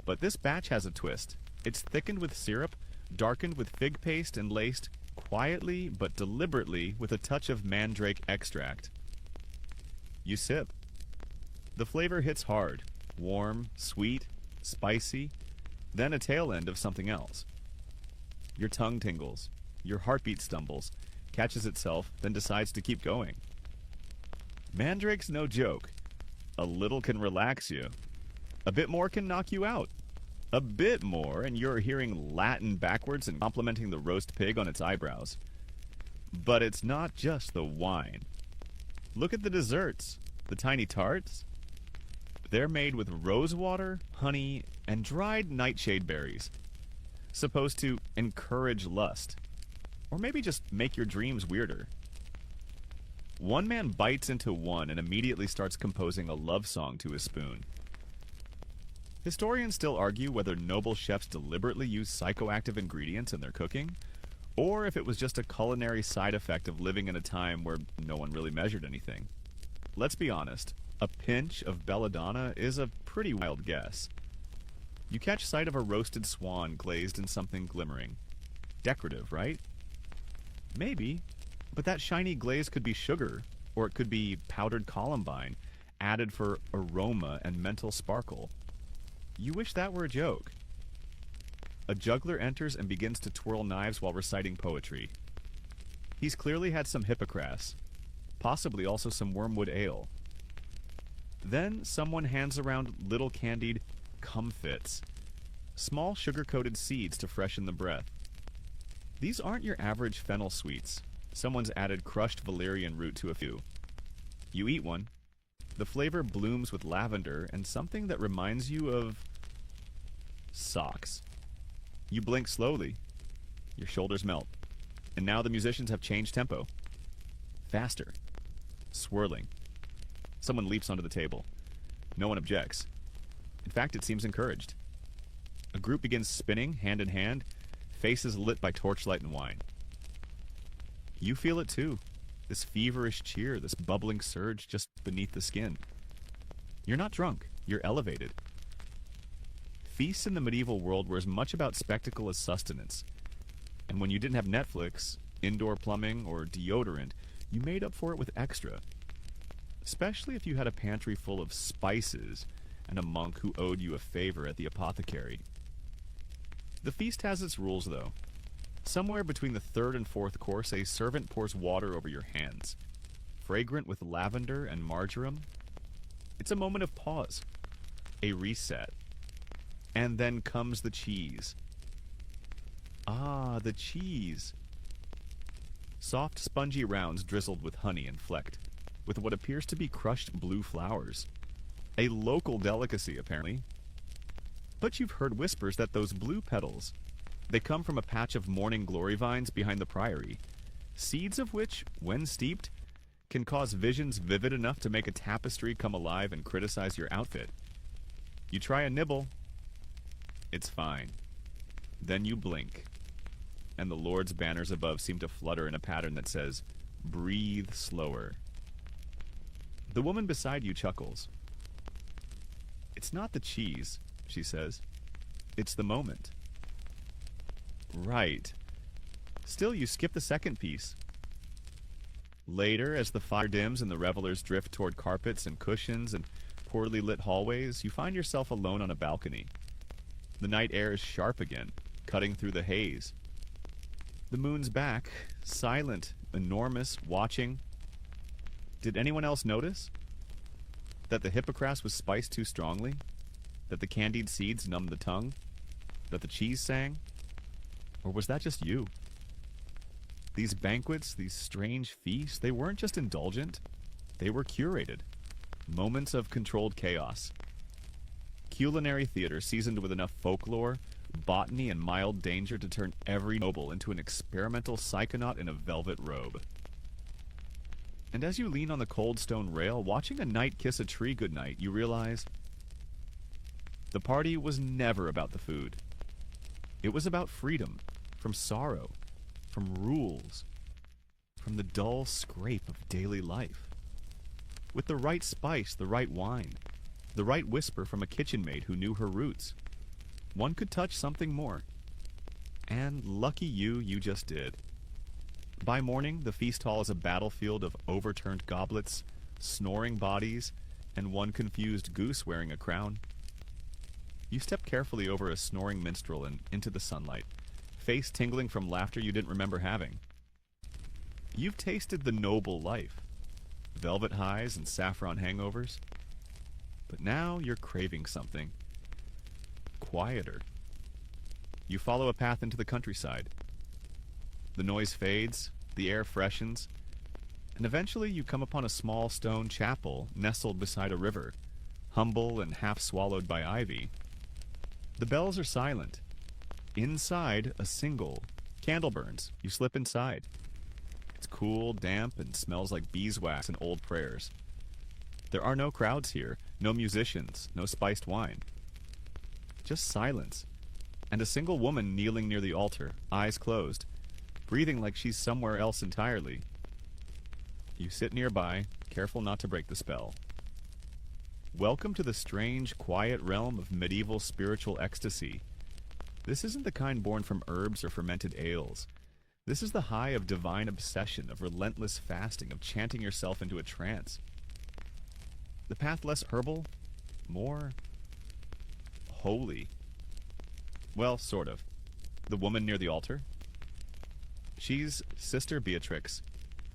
But this batch has a twist. It's thickened with syrup, darkened with fig paste, and laced quietly but deliberately with a touch of mandrake extract. You sip. The flavor hits hard, warm, sweet, spicy, then a tail end of something else. Your tongue tingles, your heartbeat stumbles, catches itself, then decides to keep going. Mandrake's no joke. A little can relax you. A bit more can knock you out. A bit more, and you're hearing Latin backwards and complimenting the roast pig on its eyebrows. But it's not just the wine. Look at the desserts, the tiny tarts. They're made with rose water, honey, and dried nightshade berries. Supposed to encourage lust. Or maybe just make your dreams weirder. One man bites into one and immediately starts composing a love song to his spoon. Historians still argue whether noble chefs deliberately use psychoactive ingredients in their cooking, or if it was just a culinary side effect of living in a time where no one really measured anything. Let's be honest, a pinch of belladonna is a pretty wild guess. You catch sight of a roasted swan glazed in something glimmering. Decorative, right? Maybe, but that shiny glaze could be sugar, or it could be powdered columbine, added for aroma and mental sparkle. You wish that were a joke. A juggler enters and begins to twirl knives while reciting poetry. He's clearly had some Hippocras, possibly also some wormwood ale. Then someone hands around little candied comfits, small sugar-coated seeds to freshen the breath. These aren't your average fennel sweets. Someone's added crushed valerian root to a few. You eat one. The flavor blooms with lavender and something that reminds you of socks. You blink slowly. Your shoulders melt. And now the musicians have changed tempo. Faster. Swirling. Someone leaps onto the table. No one objects. In fact, it seems encouraged. A group begins spinning, hand in hand, faces lit by torchlight and wine. You feel it too. This feverish cheer, this bubbling surge just beneath the skin. You're not drunk. You're elevated. Feasts in the medieval world were as much about spectacle as sustenance. And when you didn't have Netflix, indoor plumbing, or deodorant, you made up for it with extra. Especially if you had a pantry full of spices and a monk who owed you a favor at the apothecary. The feast has its rules, though. Somewhere between the third and fourth course, a servant pours water over your hands, fragrant with lavender and marjoram. It's a moment of pause, a reset. And then comes the cheese. Ah, the cheese. Soft, spongy rounds drizzled with honey and flecked, with what appears to be crushed blue flowers. A local delicacy, apparently. But you've heard whispers that those blue petals, they come from a patch of morning glory vines behind the priory, seeds of which, when steeped, can cause visions vivid enough to make a tapestry come alive and criticize your outfit. You try a nibble. It's fine. Then you blink, and the Lord's banners above seem to flutter in a pattern that says, "Breathe slower." The woman beside you chuckles. "It's not the cheese," she says. "It's the moment." Right. Still, you skip the second piece. Later, as the fire dims and the revelers drift toward carpets and cushions and poorly lit hallways, you find yourself alone on a balcony. The night air is sharp again, cutting through the haze. The moon's back, silent, enormous, watching. Did anyone else notice that the hippocras was spiced too strongly? That the candied seeds numbed the tongue? That the cheese sang? Or was that just you? These banquets, these strange feasts, they weren't just indulgent. They were curated. Moments of controlled chaos. Culinary theater seasoned with enough folklore, botany, and mild danger to turn every noble into an experimental psychonaut in a velvet robe. And as you lean on the cold stone rail, watching a knight kiss a tree goodnight, you realize the party was never about the food. It was about freedom from sorrow, from rules, from the dull scrape of daily life. With the right spice, the right wine, the right whisper from a kitchen maid who knew her roots, one could touch something more. And lucky you, you just did. By morning, the feast hall is a battlefield of overturned goblets, snoring bodies, and one confused goose wearing a crown. You step carefully over a snoring minstrel and into the sunlight, face tingling from laughter you didn't remember having. You've tasted the noble life, velvet highs and saffron hangovers. But now you're craving something quieter. You follow a path into the countryside. The noise fades, the air freshens, and eventually you come upon a small stone chapel nestled beside a river, humble and half swallowed by ivy. The bells are silent. Inside, a single candle burns. You slip inside. It's cool, damp, and smells like beeswax and old prayers. There are no crowds here, no musicians, no spiced wine. Just silence, and a single woman kneeling near the altar, eyes closed, breathing like she's somewhere else entirely. You sit nearby, careful not to break the spell. Welcome to the strange, quiet realm of medieval spiritual ecstasy. This isn't the kind born from herbs or fermented ales. This is the high of divine obsession, of relentless fasting, of chanting yourself into a trance. The path less herbal, more holy. Well, sort of. The woman near the altar? She's Sister Beatrix.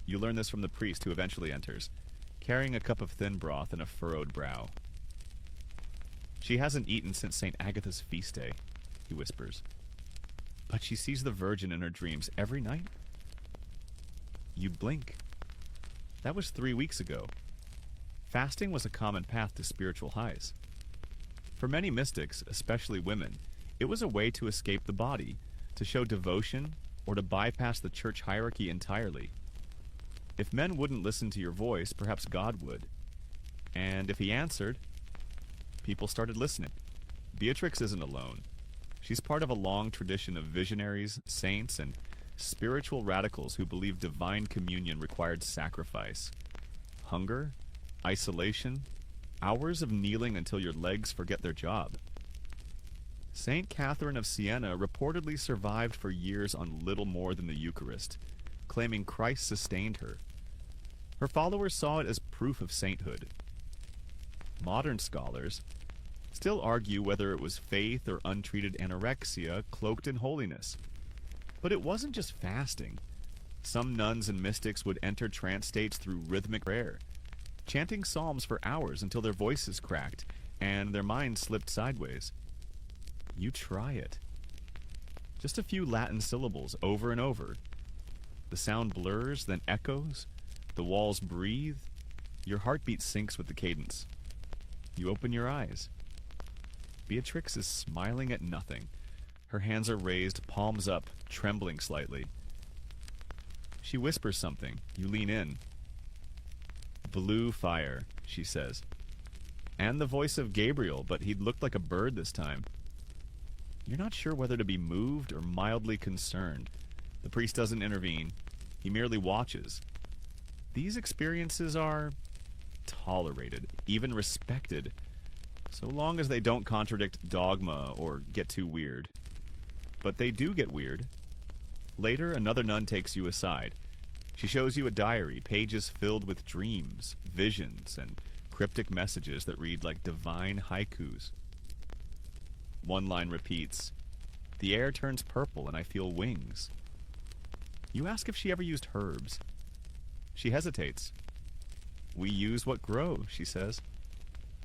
You learn this from the priest who eventually enters, carrying a cup of thin broth and a furrowed brow. She hasn't eaten since St. Agatha's feast day, he whispers. But she sees the Virgin in her dreams every night? You blink. That was 3 weeks ago. Fasting was a common path to spiritual highs. For many mystics, especially women, it was a way to escape the body, to show devotion, or to bypass the church hierarchy entirely. If men wouldn't listen to your voice, perhaps God would. And if he answered, people started listening. Beatrix isn't alone. She's part of a long tradition of visionaries, saints, and spiritual radicals who believed divine communion required sacrifice. Hunger, isolation, hours of kneeling until your legs forget their job. Saint Catherine of Siena reportedly survived for years on little more than the Eucharist, claiming Christ sustained her. Her followers saw it as proof of sainthood. Modern scholars still argue whether it was faith or untreated anorexia cloaked in holiness. But it wasn't just fasting. Some nuns and mystics would enter trance states through rhythmic prayer, chanting psalms for hours until their voices cracked and their minds slipped sideways. You try it. Just a few Latin syllables over and over. The sound blurs, then echoes. The walls breathe. Your heartbeat syncs with the cadence. You open your eyes. Beatrix is smiling at nothing. Her hands are raised, palms up, trembling slightly. She whispers something. You lean in. Blue fire, she says. And the voice of Gabriel, but he'd looked like a bird this time. You're not sure whether to be moved or mildly concerned. The priest doesn't intervene. He merely watches. These experiences are tolerated, even respected, so long as they don't contradict dogma or get too weird. But they do get weird. Later, another nun takes you aside. She shows you a diary, pages filled with dreams, visions, and cryptic messages that read like divine haikus. One line repeats, "The air turns purple and I feel wings." You ask if she ever used herbs. She hesitates. "We use what grows," she says.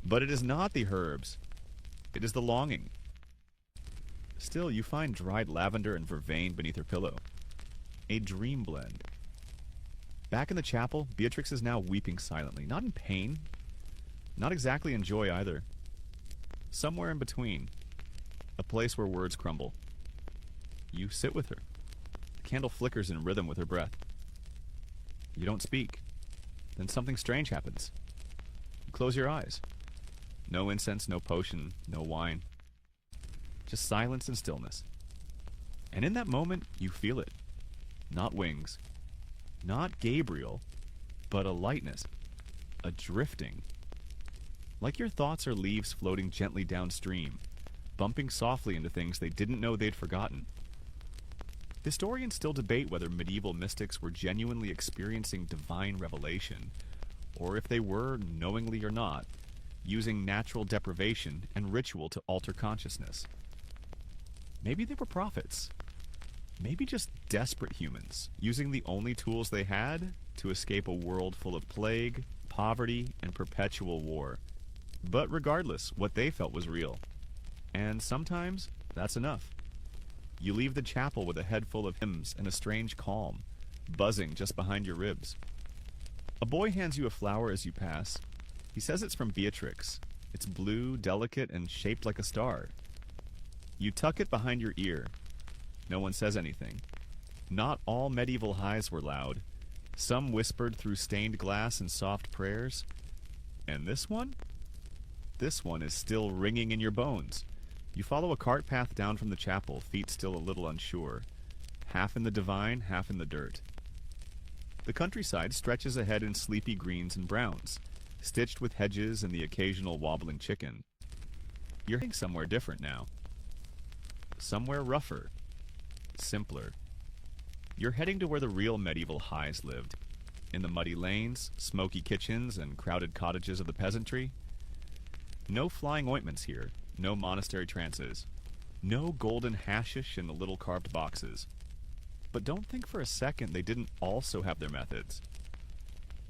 But it is not the herbs. It is the longing. Still, you find dried lavender and vervain beneath her pillow. A dream blend. Back in the chapel, Beatrix is now weeping silently, not in pain, not exactly in joy either. Somewhere in between. A place where words crumble. You sit with her. The candle flickers in rhythm with her breath. You don't speak. Then something strange happens. You close your eyes. No incense, no potion, no wine. Just silence and stillness. And in that moment, you feel it. Not wings. Not Gabriel, but a lightness. A drifting. Like your thoughts are leaves floating gently downstream, bumping softly into things they didn't know they'd forgotten. Historians still debate whether medieval mystics were genuinely experiencing divine revelation, or if they were, knowingly or not, using natural deprivation and ritual to alter consciousness. Maybe they were prophets. Maybe just desperate humans, using the only tools they had to escape a world full of plague, poverty, and perpetual war. But regardless, what they felt was real. And sometimes, that's enough. You leave the chapel with a head full of hymns and a strange calm, buzzing just behind your ribs. A boy hands you a flower as you pass. He says it's from Beatrix. It's blue, delicate, and shaped like a star. You tuck it behind your ear. No one says anything. Not all medieval highs were loud. Some whispered through stained glass and soft prayers. And this one? This one is still ringing in your bones. You follow a cart path down from the chapel, feet still a little unsure. Half in the divine, half in the dirt. The countryside stretches ahead in sleepy greens and browns, stitched with hedges and the occasional wobbling chicken. You're heading somewhere different now. Somewhere rougher. Simpler. You're heading to where the real medieval highs lived. In the muddy lanes, smoky kitchens, and crowded cottages of the peasantry. No flying ointments here. No monastery trances. No golden hashish in the little carved boxes. But don't think for a second they didn't also have their methods.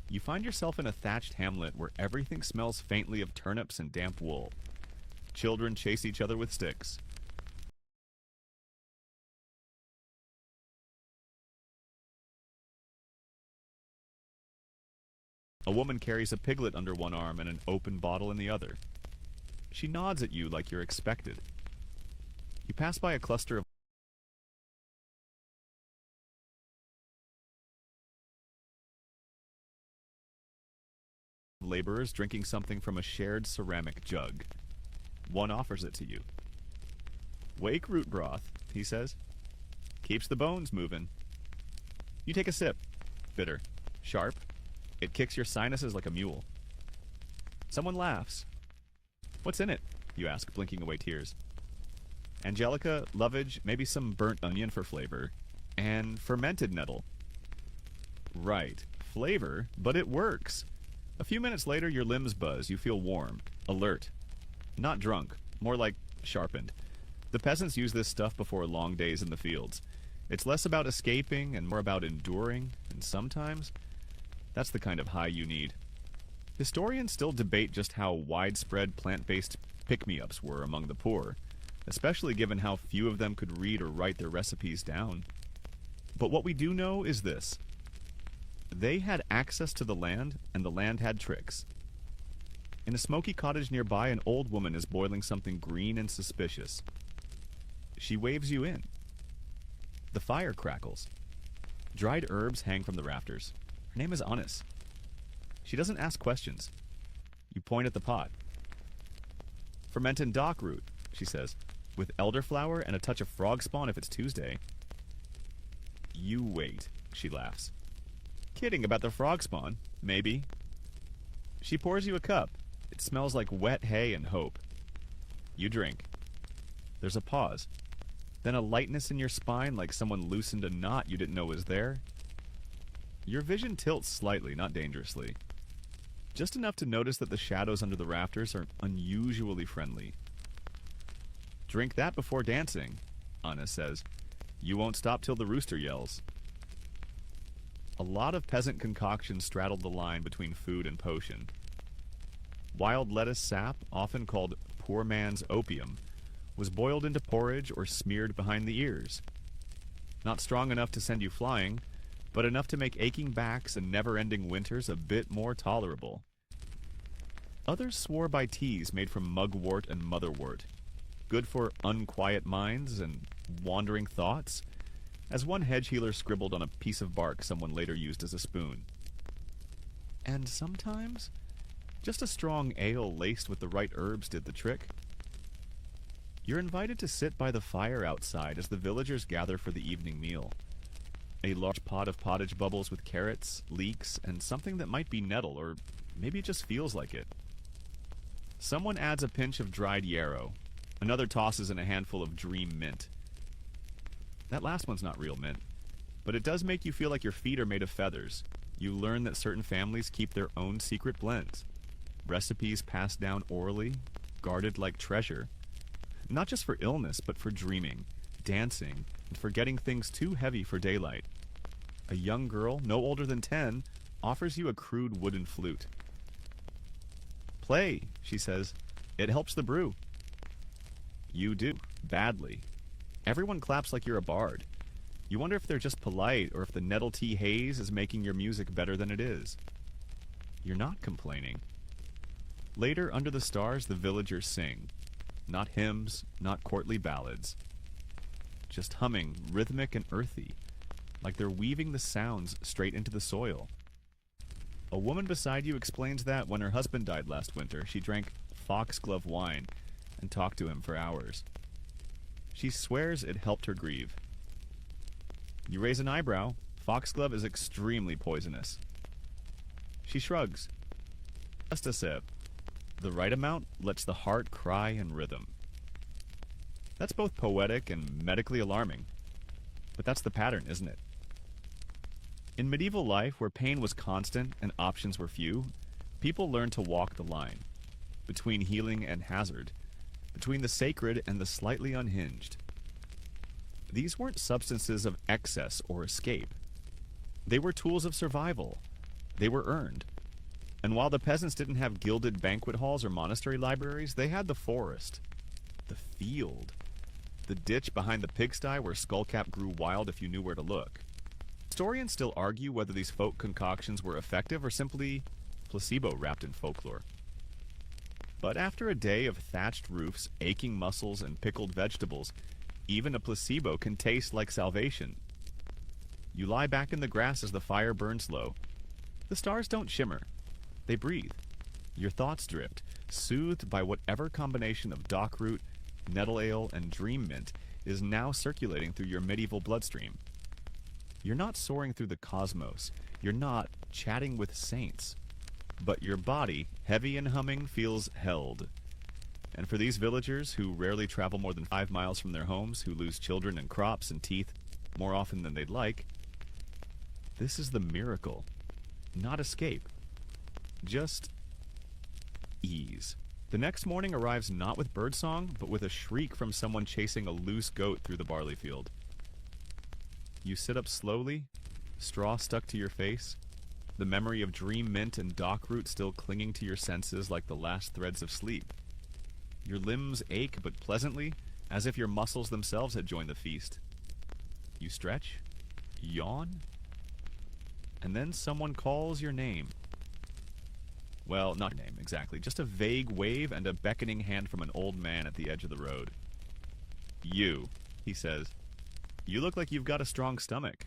You find yourself in a thatched hamlet where everything smells faintly of turnips and damp wool. Children chase each other with sticks. A woman carries a piglet under one arm and an open bottle in the other. She nods at you like you're expected. You pass by a cluster of laborers drinking something from a shared ceramic jug. One offers it to you. "Wake root broth," he says. "Keeps the bones moving." You take a sip. Bitter. Sharp. It kicks your sinuses like a mule. Someone laughs. "What's in it?" you ask, blinking away tears. Angelica, lovage, maybe some burnt onion for flavor, and fermented nettle. Right. Flavor, but it works. A few minutes later, your limbs buzz. You feel warm, alert. Not drunk, more like sharpened. The peasants use this stuff before long days in the fields. It's less about escaping and more about enduring, and sometimes that's the kind of high you need. Historians still debate just how widespread plant-based pick-me-ups were among the poor, especially given how few of them could read or write their recipes down. But what we do know is this. They had access to the land, and the land had tricks. In a smoky cottage nearby, an old woman is boiling something green and suspicious. She waves you in. The fire crackles. Dried herbs hang from the rafters. Her name is Anis. She doesn't ask questions. You point at the pot. Fermentin dock root, she says, with elderflower and a touch of frog spawn if it's Tuesday. You wait, she laughs. Kidding about the frog spawn, maybe. She pours you a cup. It smells like wet hay and hope. You drink. There's a pause. Then a lightness in your spine like someone loosened a knot you didn't know was there. Your vision tilts slightly, not dangerously. Just enough to notice that the shadows under the rafters are unusually friendly. Drink that before dancing, Anna says. You won't stop till the rooster yells. A lot of peasant concoctions straddled the line between food and potion. Wild lettuce sap, often called poor man's opium, was boiled into porridge or smeared behind the ears. Not strong enough to send you flying, but enough to make aching backs and never-ending winters a bit more tolerable. Others swore by teas made from mugwort and motherwort, good for unquiet minds and wandering thoughts, as one hedge healer scribbled on a piece of bark someone later used as a spoon. And sometimes, just a strong ale laced with the right herbs did the trick. You're invited to sit by the fire outside as the villagers gather for the evening meal. A large pot of pottage bubbles with carrots, leeks, and something that might be nettle, or maybe it just feels like it. Someone adds a pinch of dried yarrow. Another tosses in a handful of dream mint. That last one's not real mint, but it does make you feel like your feet are made of feathers. You learn that certain families keep their own secret blends. Recipes passed down orally, guarded like treasure. Not just for illness, but for dreaming, dancing, and for getting things too heavy for daylight. A young girl, no older than 10, offers you a crude wooden flute. Play, she says. It helps the brew. You do, badly. Everyone claps like you're a bard. You wonder if they're just polite or if the nettle tea haze is making your music better than it is. You're not complaining. Later, under the stars, the villagers sing. Not hymns, not courtly ballads. Just humming, rhythmic and earthy, like they're weaving the sounds straight into the soil. A woman beside you explains that when her husband died last winter, she drank foxglove wine and talked to him for hours. She swears it helped her grieve. You raise an eyebrow. Foxglove is extremely poisonous. She shrugs. Just a sip. The right amount lets the heart cry in rhythm. That's both poetic and medically alarming. But that's the pattern, isn't it? In medieval life, where pain was constant and options were few, people learned to walk the line between healing and hazard, between the sacred and the slightly unhinged. These weren't substances of excess or escape. They were tools of survival. They were earned. And while the peasants didn't have gilded banquet halls or monastery libraries, they had the forest, the field, the ditch behind the pigsty where skullcap grew wild if you knew where to look. Historians still argue whether these folk concoctions were effective or simply placebo wrapped in folklore. But after a day of thatched roofs, aching muscles, and pickled vegetables, even a placebo can taste like salvation. You lie back in the grass as the fire burns low. The stars don't shimmer. They breathe. Your thoughts drift, soothed by whatever combination of dock root, nettle ale, and dream mint is now circulating through your medieval bloodstream. You're not soaring through the cosmos. You're not chatting with saints. But your body, heavy and humming, feels held. And for these villagers who rarely travel more than 5 miles from their homes, who lose children and crops and teeth more often than they'd like, this is the miracle. Not escape. Just ease. The next morning arrives not with birdsong, but with a shriek from someone chasing a loose goat through the barley field. You sit up slowly, straw stuck to your face, the memory of dream mint and dock root still clinging to your senses like the last threads of sleep. Your limbs ache, but pleasantly, as if your muscles themselves had joined the feast. You stretch, yawn, and then someone calls your name. Well, not your name, exactly. Just a vague wave and a beckoning hand from an old man at the edge of the road. You, he says. You look like you've got a strong stomach.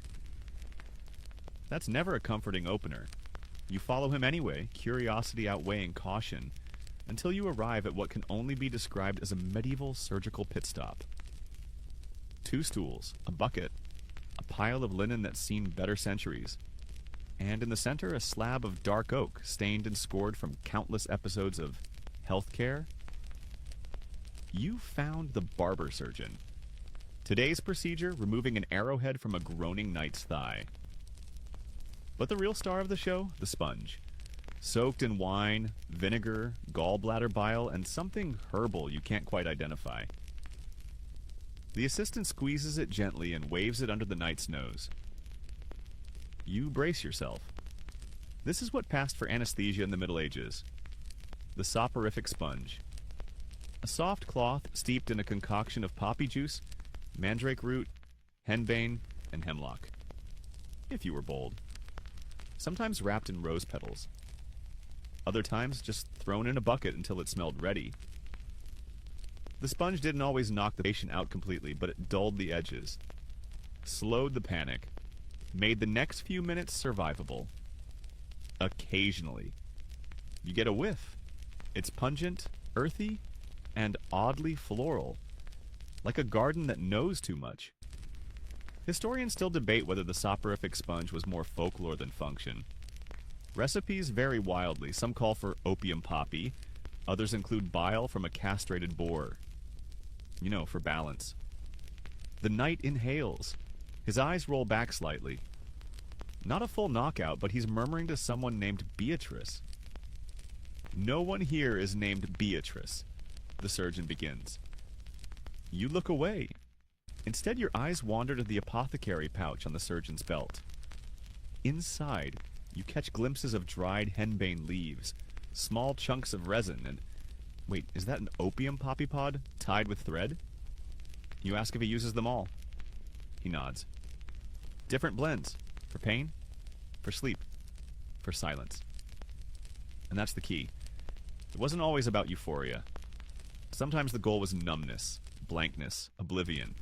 That's never a comforting opener. You follow him anyway, curiosity outweighing caution, until you arrive at what can only be described as a medieval surgical pit stop. 2 stools, a bucket, a pile of linen that's seen better centuries, and in the center a slab of dark oak stained and scored from countless episodes of healthcare. You found the barber surgeon. Today's procedure, removing an arrowhead from a groaning knight's thigh. But the real star of the show, the sponge. Soaked in wine, vinegar, gallbladder bile, and something herbal you can't quite identify. The assistant squeezes it gently and waves it under the knight's nose. You brace yourself. This is what passed for anesthesia in the Middle Ages. The soporific sponge. A soft cloth steeped in a concoction of poppy juice, mandrake root, henbane, and hemlock. If you were bold. Sometimes wrapped in rose petals. Other times just thrown in a bucket until it smelled ready. The sponge didn't always knock the patient out completely, but it dulled the edges, slowed the panic, made the next few minutes survivable. Occasionally, you get a whiff. It's pungent, earthy, and oddly floral, like a garden that knows too much. Historians still debate whether the soporific sponge was more folklore than function. Recipes vary wildly. Some call for opium poppy. Others include bile from a castrated boar. You know, for balance. The knight inhales. His eyes roll back slightly. Not a full knockout, but he's murmuring to someone named Beatrice. No one here is named Beatrice, the surgeon begins. You look away. Instead, your eyes wander to the apothecary pouch on the surgeon's belt. Inside, you catch glimpses of dried henbane leaves, small chunks of resin, and... Wait, is that an opium poppy pod tied with thread? You ask if he uses them all. He nods. Different blends. For pain, for sleep, for silence. And that's the key. It wasn't always about euphoria. Sometimes the goal was numbness, blankness, oblivion.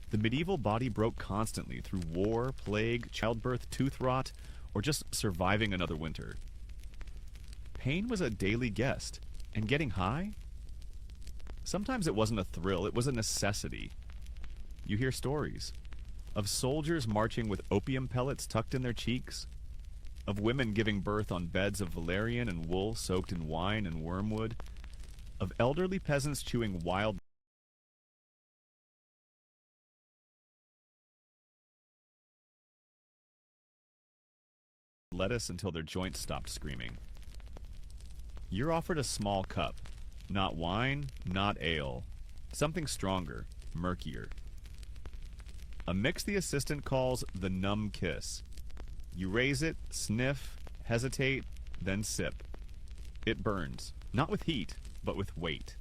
The medieval body broke constantly through war, plague, childbirth, tooth rot, or just surviving another winter. Pain was a daily guest, and getting high? Sometimes it wasn't a thrill, it was a necessity. You hear stories of soldiers marching with opium pellets tucked in their cheeks, of women giving birth on beds of valerian and wool soaked in wine and wormwood, of elderly peasants chewing wild lettuce until their joints stopped screaming. You're offered a small cup. Not wine, not ale. Something stronger, murkier. A mix the assistant calls the numb kiss. You raise it, sniff, hesitate, then sip. It burns, not with heat, but with weight.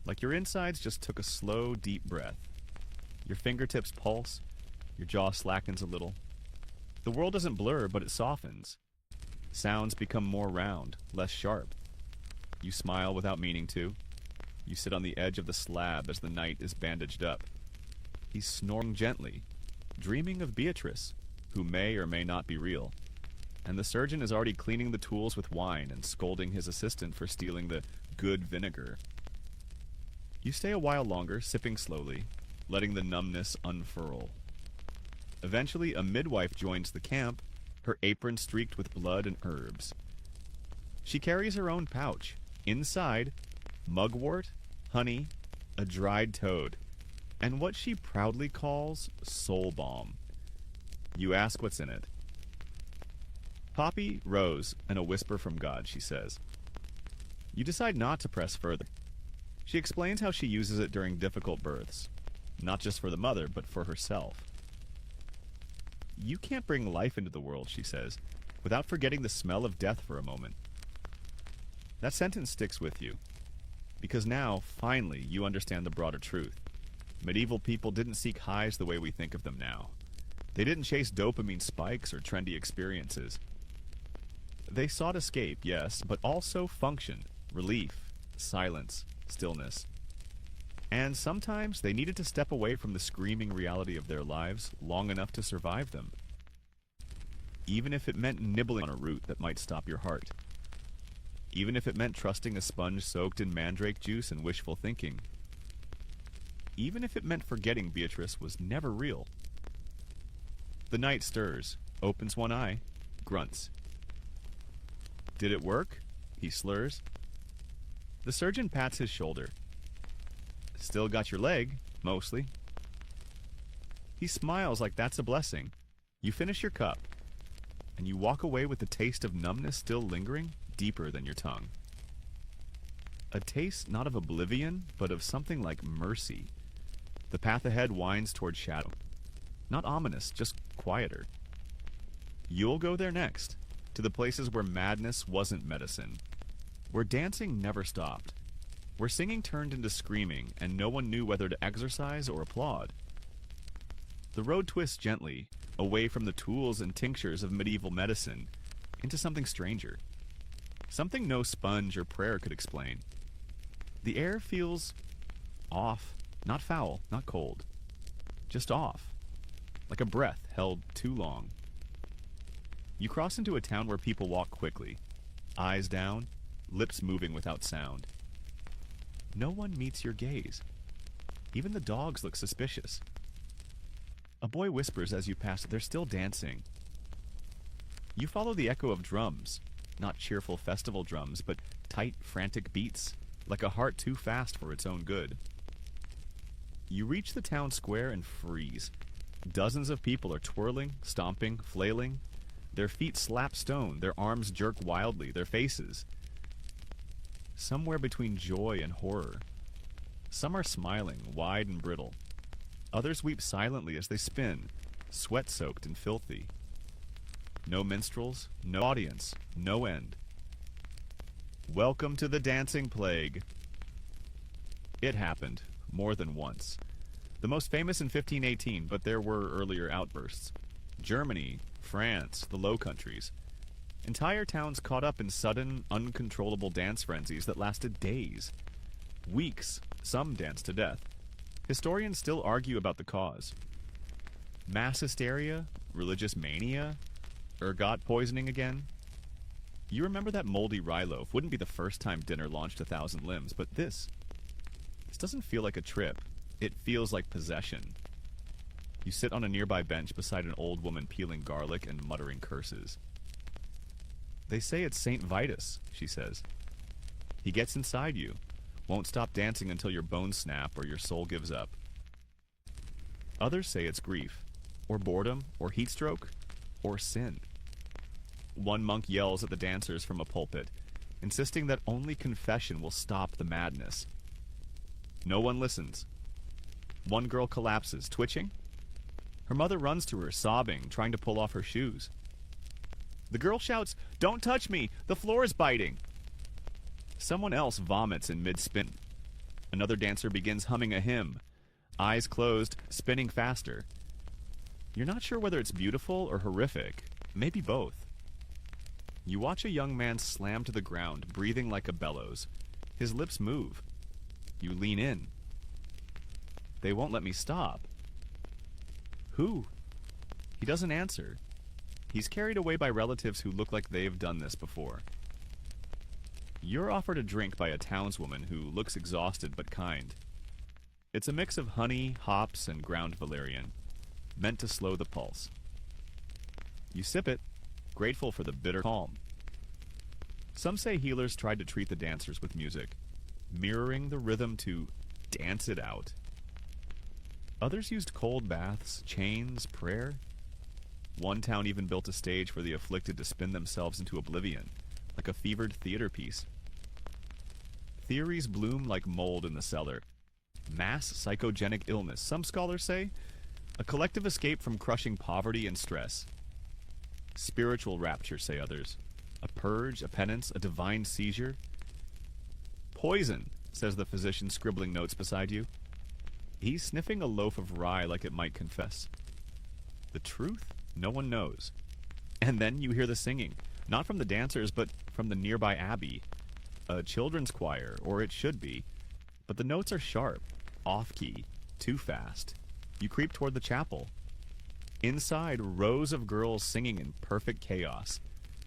Like your insides just took a slow, deep breath. Your fingertips pulse, your jaw slackens a little. The world doesn't blur, but it softens. Sounds become more round, less sharp. You smile without meaning to. You sit on the edge of the slab as the knight is bandaged up. He's snoring gently, dreaming of Beatrice, who may or may not be real. And the surgeon is already cleaning the tools with wine and scolding his assistant for stealing the good vinegar. You stay a while longer, sipping slowly, letting the numbness unfurl. Eventually, a midwife joins the camp, her apron streaked with blood and herbs. She carries her own pouch. Inside, mugwort, honey, a dried toad, and what she proudly calls soul balm. You ask what's in it. Poppy, rose, and a whisper from God, she says. You decide not to press further. She explains how she uses it during difficult births, not just for the mother, but for herself. You can't bring life into the world, she says, without forgetting the smell of death for a moment. That sentence sticks with you, because now, finally, you understand the broader truth. Medieval people didn't seek highs the way we think of them now. They didn't chase dopamine spikes or trendy experiences. They sought escape, yes, but also function, relief, silence, stillness. And sometimes they needed to step away from the screaming reality of their lives long enough to survive them. even if it meant nibbling on a root that might stop your heart. Even if it meant trusting a sponge soaked in mandrake juice and wishful thinking. Even if it meant forgetting Beatrice was never real. The knight stirs, opens one eye, grunts. Did it work? He slurs. The surgeon pats his shoulder. Still got your leg, mostly. He smiles like that's a blessing. You finish your cup, and you walk away with the taste of numbness still lingering deeper than your tongue. A taste not of oblivion, but of something like mercy. The path ahead winds toward shadow. Not ominous, just quieter. You'll go there next, to the places where madness wasn't medicine, where dancing never stopped, where singing turned into screaming and no one knew whether to exercise or applaud. The road twists gently, away from the tools and tinctures of medieval medicine, into something stranger. Something no sponge or prayer could explain. The air feels off, not foul, not cold, just off, like a breath held too long. You cross into a town where people walk quickly, eyes down, lips moving without sound. No one meets your gaze. Even the dogs look suspicious. A boy whispers as you pass, they're still dancing. You follow the echo of drums, not cheerful festival drums, but tight, frantic beats, like a heart too fast for its own good. You reach the town square and freeze. Dozens of people are twirling, stomping, flailing. Their feet slap stone, their arms jerk wildly, their faces. Somewhere between joy and horror. Some are smiling, wide and brittle. Others weep silently as they spin, sweat-soaked and filthy. No minstrels, no audience, no end. Welcome to the dancing plague. It happened, more than once. The most famous in 1518, but there were earlier outbursts. Germany, France, the Low Countries. Entire towns caught up in sudden, uncontrollable dance frenzies that lasted days. Weeks, some danced to death. Historians still argue about the cause. Mass hysteria? Religious mania? Ergot poisoning again? You remember that moldy rye loaf. Wouldn't be the first time dinner launched 1,000 limbs, but this doesn't feel like a trip. It feels like possession. You sit on a nearby bench beside an old woman peeling garlic and muttering curses. They say it's St. Vitus, she says. He gets inside you, won't stop dancing until your bones snap or your soul gives up. Others say it's grief, or boredom, or heat stroke, or sin. One monk yells at the dancers from a pulpit, insisting that only confession will stop the madness. No one listens. One girl collapses, twitching. Her mother runs to her, sobbing, trying to pull off her shoes. The girl shouts, "Don't touch me! The floor is biting!" Someone else vomits in mid-spin. Another dancer begins humming a hymn, eyes closed, spinning faster. You're not sure whether it's beautiful or horrific, maybe both. You watch a young man slam to the ground, breathing like a bellows. His lips move. You lean in. They won't let me stop. Who? He doesn't answer. He's carried away by relatives who look like they've done this before. You're offered a drink by a townswoman who looks exhausted but kind. It's a mix of honey, hops, and ground valerian, meant to slow the pulse. You sip it, grateful for the bitter calm. Some say healers tried to treat the dancers with music, mirroring the rhythm to dance it out. Others used cold baths, chains, prayer. One town even built a stage for the afflicted to spin themselves into oblivion, like a fevered theater piece. Theories bloom like mold in the cellar. Mass psychogenic illness, some scholars say. A collective escape from crushing poverty and stress. Spiritual rapture, say others. A purge, a penance, a divine seizure. Poison, says the physician scribbling notes beside you. He's sniffing a loaf of rye like it might confess. The truth? No one knows. And then you hear the singing, not from the dancers, but from the nearby abbey. A children's choir, or it should be. But the notes are sharp, off-key, too fast. You creep toward the chapel. Inside, rows of girls singing in perfect chaos.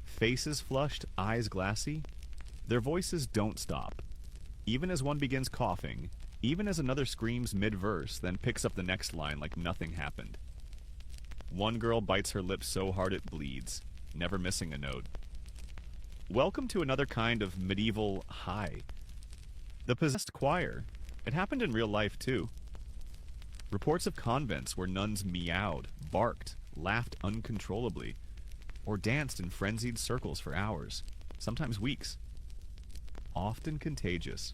Faces flushed, eyes glassy. Their voices don't stop. Even as one begins coughing, even as another screams mid-verse, then picks up the next line like nothing happened. One girl bites her lip so hard it bleeds, never missing a note. Welcome to another kind of medieval high. The possessed choir. It happened in real life, too. Reports of convents where nuns meowed, barked, laughed uncontrollably, or danced in frenzied circles for hours, sometimes weeks. Often contagious.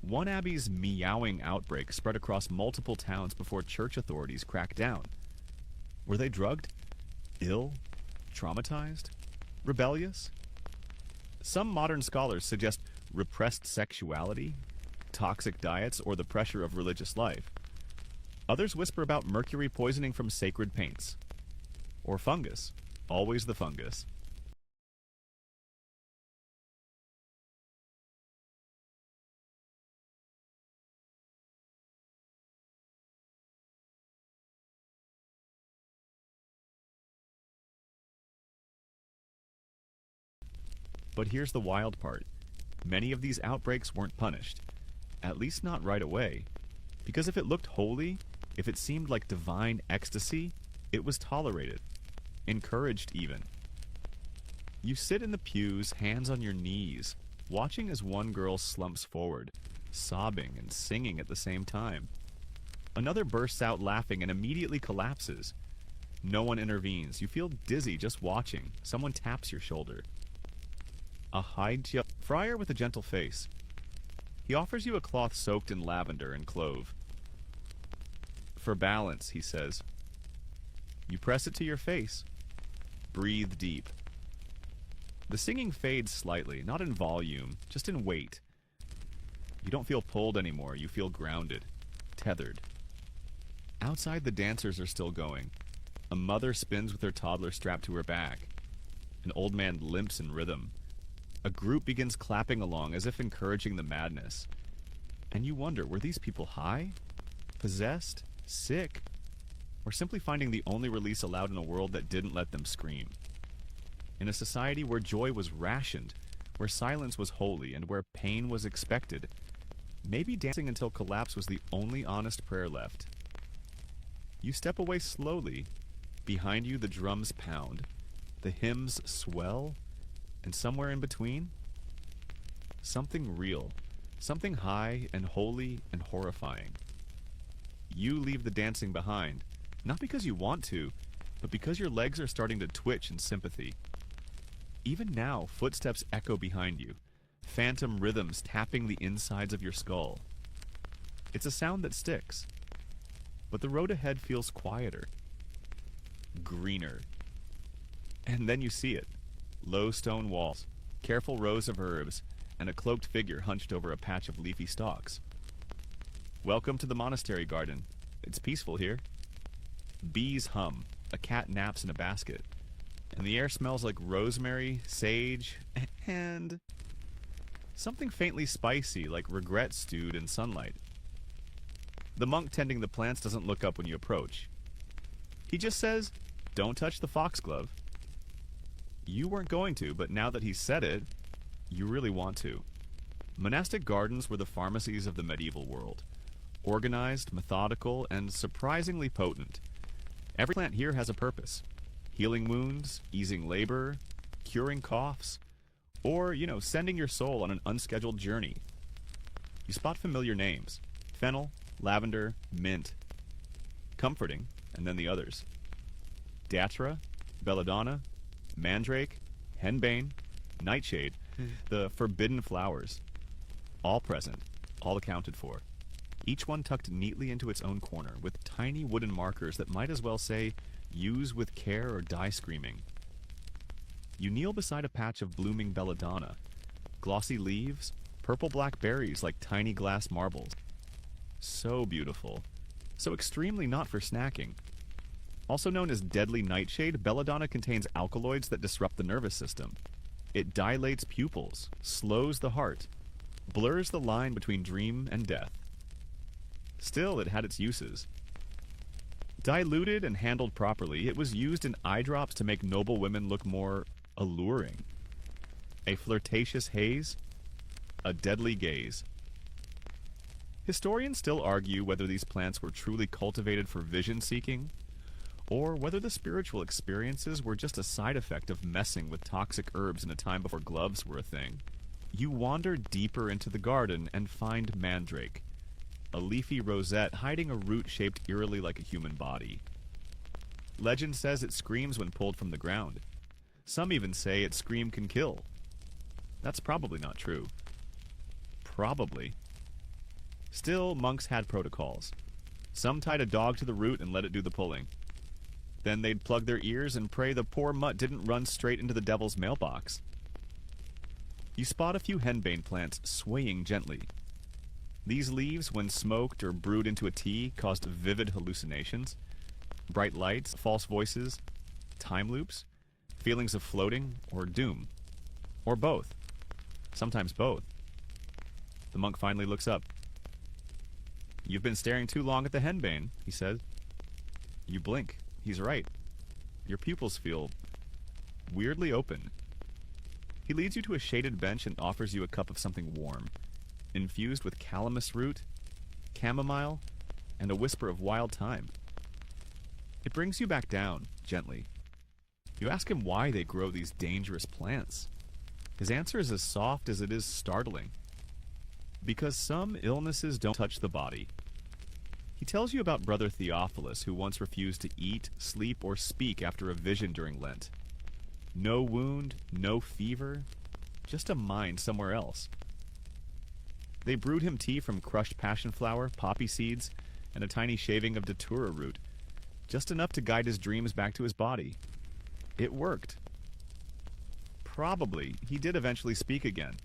One abbey's meowing outbreak spread across multiple towns before church authorities cracked down. Were they drugged? Ill? Traumatized? Rebellious? Some modern scholars suggest repressed sexuality, toxic diets, or the pressure of religious life. Others whisper about mercury poisoning from sacred paints. Or fungus. Always the fungus. But here's the wild part. Many of these outbreaks weren't punished. At least not right away. Because if it looked holy, if it seemed like divine ecstasy, it was tolerated. Encouraged even. You sit in the pews, hands on your knees, watching as one girl slumps forward, sobbing and singing at the same time. Another bursts out laughing and immediately collapses. No one intervenes. You feel dizzy just watching. Someone taps your shoulder. A friar with a gentle face. He offers you a cloth soaked in lavender and clove. For balance, he says. You press it to your face. Breathe deep. The singing fades slightly, not in volume, just in weight. You don't feel pulled anymore. You feel grounded, tethered. Outside, the dancers are still going. A mother spins with her toddler strapped to her back. An old man limps in rhythm. A group begins clapping along as if encouraging the madness. And you wonder, were these people high? Possessed? Sick? Or simply finding the only release allowed in a world that didn't let them scream? In a society where joy was rationed, where silence was holy, and where pain was expected, maybe dancing until collapse was the only honest prayer left. You step away slowly. Behind you the drums pound. The hymns swell. And somewhere in between, something real, something high and holy and horrifying. You leave the dancing behind, not because you want to, but because your legs are starting to twitch in sympathy. Even now, footsteps echo behind you, phantom rhythms tapping the insides of your skull. It's a sound that sticks, but the road ahead feels quieter, greener. And then you see it. Low stone walls, careful rows of herbs, and a cloaked figure hunched over a patch of leafy stalks. Welcome to the monastery garden. It's peaceful here. Bees hum, a cat naps in a basket, and the air smells like rosemary, sage, and something faintly spicy like regret stewed in sunlight. The monk tending the plants doesn't look up when you approach. He just says, "Don't touch the foxglove." You weren't going to, but now that he's said it, you really want to. Monastic gardens were the pharmacies of the medieval world. Organized, methodical, and surprisingly potent. Every plant here has a purpose. Healing wounds, easing labor, curing coughs, or, sending your soul on an unscheduled journey. You spot familiar names. Fennel, lavender, mint. Comforting, and then the others. Datra, belladonna, mandrake, henbane, nightshade, the forbidden flowers. All present, all accounted for. Each one tucked neatly into its own corner, with tiny wooden markers that might as well say, "Use with care or die screaming." You kneel beside a patch of blooming belladonna. Glossy leaves, purple-black berries like tiny glass marbles. So beautiful. So extremely not for snacking. Also known as deadly nightshade, belladonna contains alkaloids that disrupt the nervous system. It dilates pupils, slows the heart, blurs the line between dream and death. Still, it had its uses. Diluted and handled properly, it was used in eye drops to make noble women look more alluring. A flirtatious haze, a deadly gaze. Historians still argue whether these plants were truly cultivated for vision-seeking, or whether the spiritual experiences were just a side effect of messing with toxic herbs in a time before gloves were a thing. You wander deeper into the garden and find mandrake, a leafy rosette hiding a root shaped eerily like a human body. Legend says it screams when pulled from the ground. Some even say its scream can kill. That's probably not true. Probably. Still, monks had protocols. Some tied a dog to the root and let it do the pulling. Then they'd plug their ears and pray the poor mutt didn't run straight into the devil's mailbox. You spot a few henbane plants swaying gently. These leaves, when smoked or brewed into a tea, caused vivid hallucinations. Bright lights, false voices, time loops, feelings of floating, or doom. Or both. Sometimes both. The monk finally looks up. "You've been staring too long at the henbane," he says. You blink. He's right. Your pupils feel weirdly open. He leads you to a shaded bench and offers you a cup of something warm, infused with calamus root, chamomile, and a whisper of wild thyme. It brings you back down, gently. You ask him why they grow these dangerous plants. His answer is as soft as it is startling. Because some illnesses don't touch the body. He tells you about Brother Theophilus, who once refused to eat, sleep, or speak after a vision during Lent. No wound, no fever, just a mind somewhere else. They brewed him tea from crushed passion flower, poppy seeds, and a tiny shaving of datura root, just enough to guide his dreams back to his body. It worked. Probably he did eventually speak again,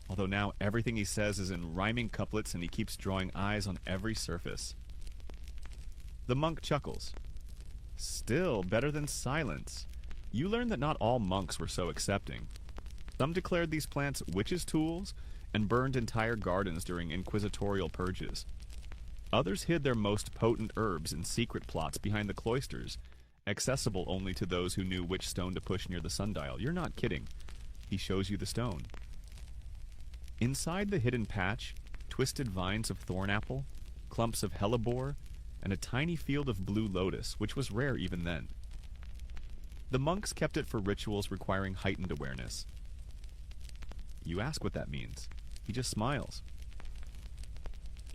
although now everything he says is in rhyming couplets and he keeps drawing eyes on every surface. The monk chuckles. Still better than silence. You learn that not all monks were so accepting. Some declared these plants witches' tools and burned entire gardens during inquisitorial purges. Others hid their most potent herbs in secret plots behind the cloisters, accessible only to those who knew which stone to push near the sundial. You're not kidding. He shows you the stone. Inside the hidden patch, twisted vines of thornapple, clumps of hellebore, and a tiny field of blue lotus, which was rare even then. The monks kept it for rituals requiring heightened awareness. You ask what that means. He just smiles.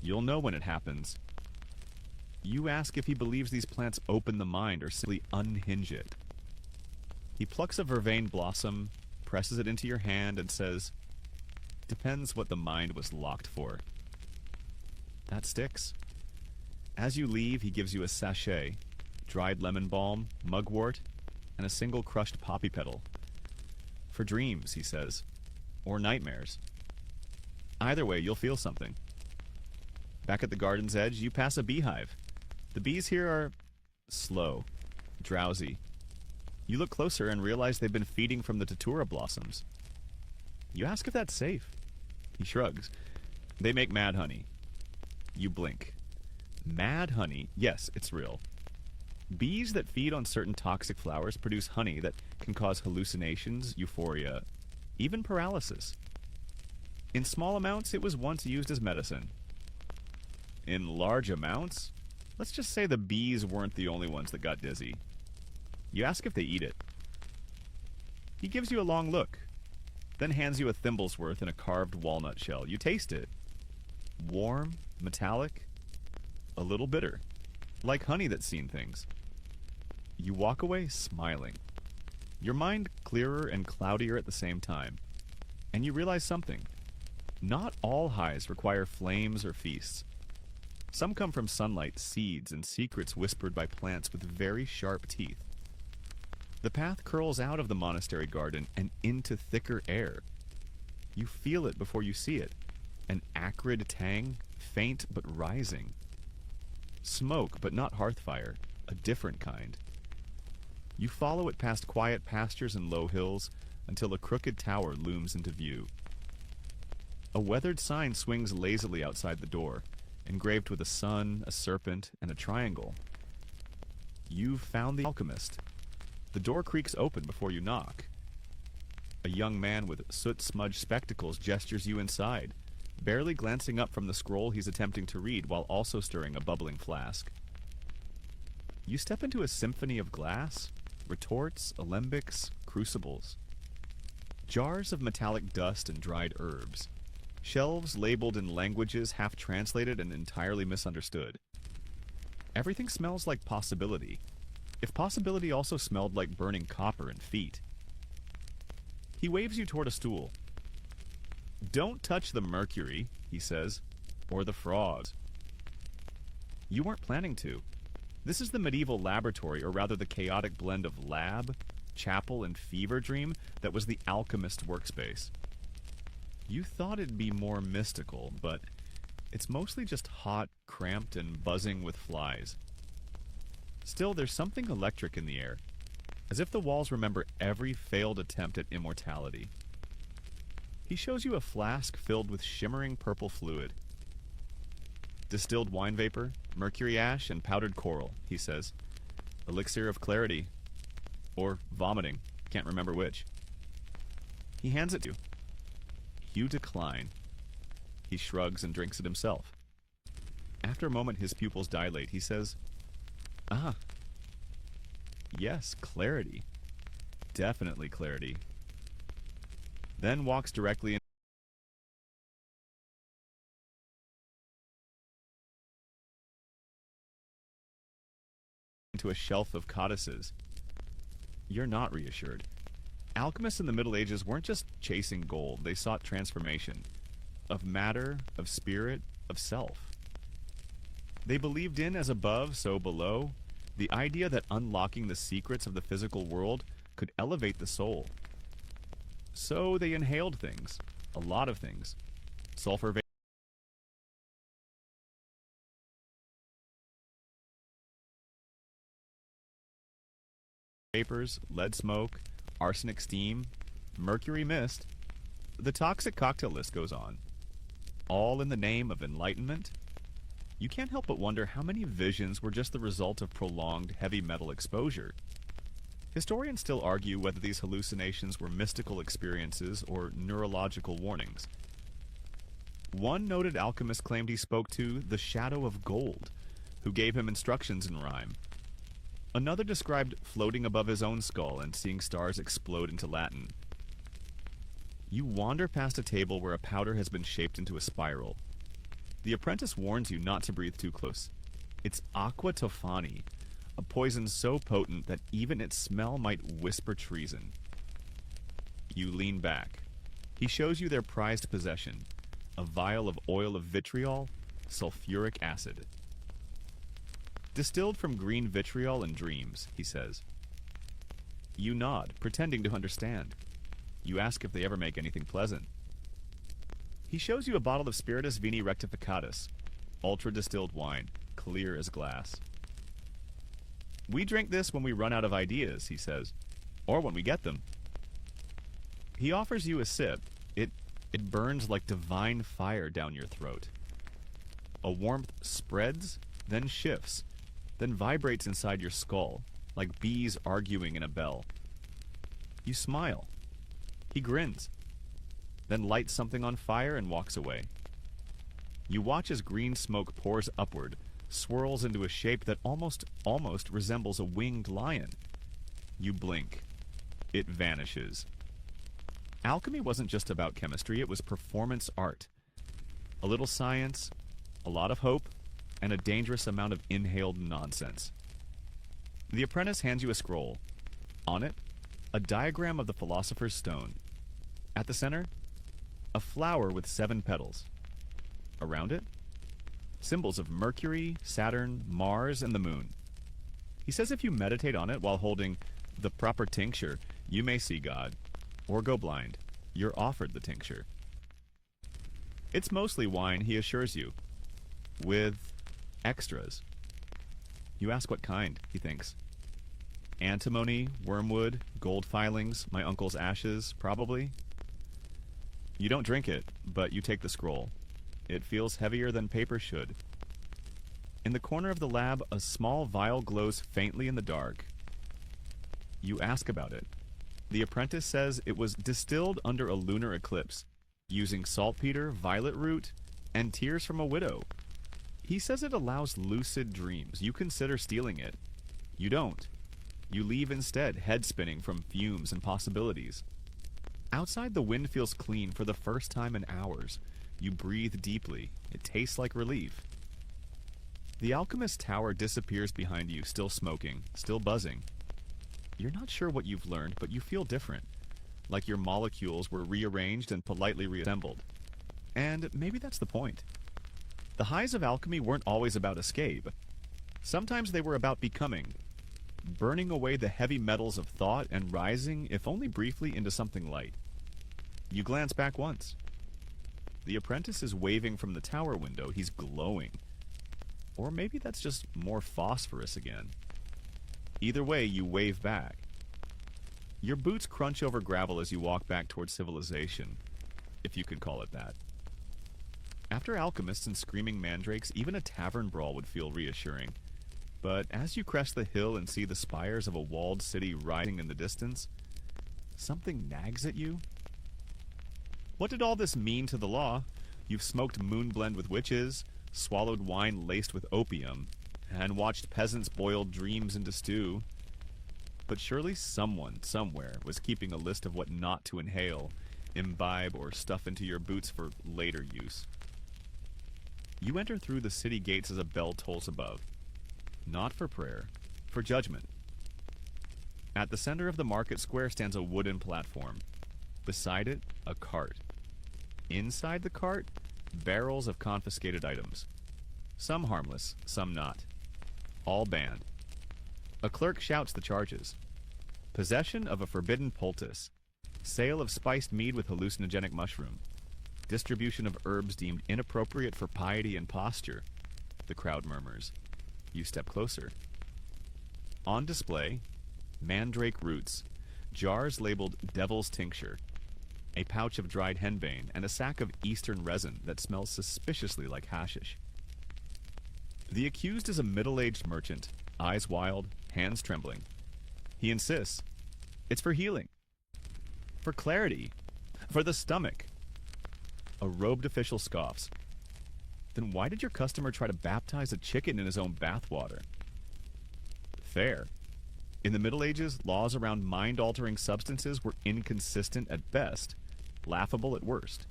You'll know when it happens. You ask if he believes these plants open the mind or simply unhinge it. He plucks a vervain blossom, presses it into your hand, and says, "Depends what the mind was locked for." That sticks. As you leave, he gives you a sachet, dried lemon balm, mugwort, and a single crushed poppy petal. For dreams, he says, or nightmares. Either way, you'll feel something. Back at the garden's edge, you pass a beehive. The bees here are slow, drowsy. You look closer and realize they've been feeding from the datura blossoms. You ask if that's safe. He shrugs. They make mad honey. You blink. Mad honey? Yes, it's real. Bees that feed on certain toxic flowers produce honey that can cause hallucinations, euphoria, even paralysis. In small amounts, it was once used as medicine. In large amounts, let's just say the bees weren't the only ones that got dizzy. You ask if they eat it. He gives you a long look, then hands you a thimble's worth in a carved walnut shell. You taste it. Warm, metallic, a little bitter, like honey that's seen things. You walk away smiling, your mind clearer and cloudier at the same time, and you realize something. Not all highs require flames or feasts. Some come from sunlight, seeds, and secrets whispered by plants with very sharp teeth. The path curls out of the monastery garden and into thicker air. You feel it before you see it, an acrid tang, faint but rising. Smoke, but not hearth fire, a different kind. You follow it past quiet pastures and low hills until a crooked tower looms into view. A weathered sign swings lazily outside the door, engraved with a sun, a serpent, and a triangle. You've found the alchemist. The door creaks open before you knock. A young man with soot-smudged spectacles gestures you inside, barely glancing up from the scroll he's attempting to read while also stirring a bubbling flask. You step into a symphony of glass, retorts, alembics, crucibles. Jars of metallic dust and dried herbs. Shelves labeled in languages half translated and entirely misunderstood. Everything smells like possibility. If possibility also smelled like burning copper and feet. He waves you toward a stool. Don't touch the mercury, he says, or the frogs. You weren't planning to. This is the medieval laboratory, or rather the chaotic blend of lab, chapel, and fever dream that was the alchemist's workspace. You thought it'd be more mystical, but it's mostly just hot, cramped, and buzzing with flies. Still, there's something electric in the air, as if the walls remember every failed attempt at immortality. He shows you a flask filled with shimmering purple fluid. Distilled wine vapor, mercury ash, and powdered coral, he says. Elixir of clarity. Or vomiting. Can't remember which. He hands it to you. You decline. He shrugs and drinks it himself. After a moment, his pupils dilate. He says, "Ah. Yes, clarity. Definitely clarity." Then walks directly into a shelf of codices. You're not reassured. Alchemists in the Middle Ages weren't just chasing gold. They sought transformation. Of matter, of spirit, of self. They believed in as above, so below. The idea that unlocking the secrets of the physical world could elevate the soul. So they inhaled things. A lot of things. Sulfur vapors, lead smoke, arsenic steam, mercury mist. The toxic cocktail list goes on. All in the name of enlightenment. You can't help but wonder how many visions were just the result of prolonged heavy metal exposure. Historians still argue whether these hallucinations were mystical experiences or neurological warnings. One noted alchemist claimed he spoke to the shadow of gold, who gave him instructions in rhyme. Another described floating above his own skull and seeing stars explode into Latin. You wander past a table where a powder has been shaped into a spiral. The apprentice warns you not to breathe too close. It's aqua tofani, a poison so potent that even its smell might whisper treason. You lean back. He shows you their prized possession, a vial of oil of vitriol, sulfuric acid. Distilled from green vitriol and dreams, he says. You nod, pretending to understand. You ask if they ever make anything pleasant. He shows you a bottle of Spiritus Vini Rectificatus, ultra-distilled wine, clear as glass. We drink this when we run out of ideas, he says, or when we get them. He offers you a sip. It burns like divine fire down your throat. A warmth spreads, then shifts, then vibrates inside your skull, like bees arguing in a bell. You smile. He grins, then lights something on fire and walks away. You watch as green smoke pours upward, swirls into a shape that almost resembles a winged lion. You blink. It vanishes. Alchemy wasn't just about chemistry, it was performance art. A little science, a lot of hope, and a dangerous amount of inhaled nonsense. The apprentice hands you a scroll. On it, a diagram of the Philosopher's Stone. At the center, a flower with 7 petals. Around it, symbols of Mercury, Saturn, Mars, and the Moon. He says if you meditate on it while holding the proper tincture, you may see God, or go blind. You're offered the tincture. It's mostly wine, he assures you, with extras. You ask what kind, he thinks. Antimony, wormwood, gold filings, my uncle's ashes, probably. You don't drink it, but you take the scroll. It feels heavier than paper should. In the corner of the lab, a small vial glows faintly in the dark. You ask about it. The apprentice says it was distilled under a lunar eclipse, using saltpeter, violet root, and tears from a widow. He says it allows lucid dreams. You consider stealing it. You don't. You leave instead, head spinning from fumes and possibilities. Outside, the wind feels clean for the first time in hours. You breathe deeply. It tastes like relief. The alchemist's tower disappears behind you, still smoking, still buzzing. You're not sure what you've learned, but you feel different, like your molecules were rearranged and politely reassembled. And maybe that's the point. The highs of alchemy weren't always about escape. Sometimes they were about becoming, burning away the heavy metals of thought and rising, if only briefly, into something light. You glance back once. The apprentice is waving from the tower window. He's glowing. Or maybe that's just more phosphorus again. Either way, you wave back. Your boots crunch over gravel as you walk back towards civilization, if you could call it that. After alchemists and screaming mandrakes, even a tavern brawl would feel reassuring. But as you crest the hill and see the spires of a walled city rising in the distance, something nags at you. What did all this mean to the law? You've smoked moonblend with witches, swallowed wine laced with opium, and watched peasants boil dreams into stew. But surely someone, somewhere, was keeping a list of what not to inhale, imbibe, or stuff into your boots for later use. You enter through the city gates as a bell tolls above. Not for prayer, for judgment. At the center of the market square stands a wooden platform. Beside it, a cart. Inside the cart, barrels of confiscated items. Some harmless, some not. All banned. A clerk shouts the charges. Possession of a forbidden poultice. Sale of spiced mead with hallucinogenic mushroom. Distribution of herbs deemed inappropriate for piety and posture. The crowd murmurs. You step closer. On display, mandrake roots, jars labeled devil's tincture, a pouch of dried henbane, and a sack of eastern resin that smells suspiciously like hashish. The accused is a middle-aged merchant, eyes wild, hands trembling. He insists. It's for healing. For clarity. For the stomach. A robed official scoffs. Then why did your customer try to baptize a chicken in his own bathwater? Fair. In the Middle Ages, laws around mind-altering substances were inconsistent at best, laughable at worst.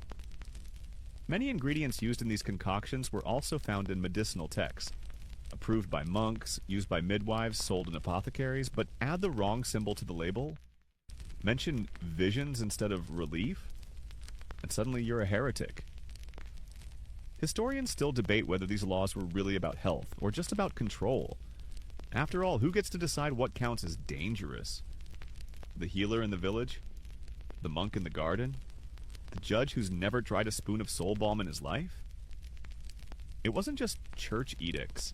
Many ingredients used in these concoctions were also found in medicinal texts, approved by monks, used by midwives, sold in apothecaries, but add the wrong symbol to the label, mention visions instead of relief, and suddenly you're a heretic. Historians still debate whether these laws were really about health or just about control. After all, who gets to decide what counts as dangerous? The healer in the village? The monk in the garden? The judge who's never tried a spoon of soul balm in his life? It wasn't just church edicts.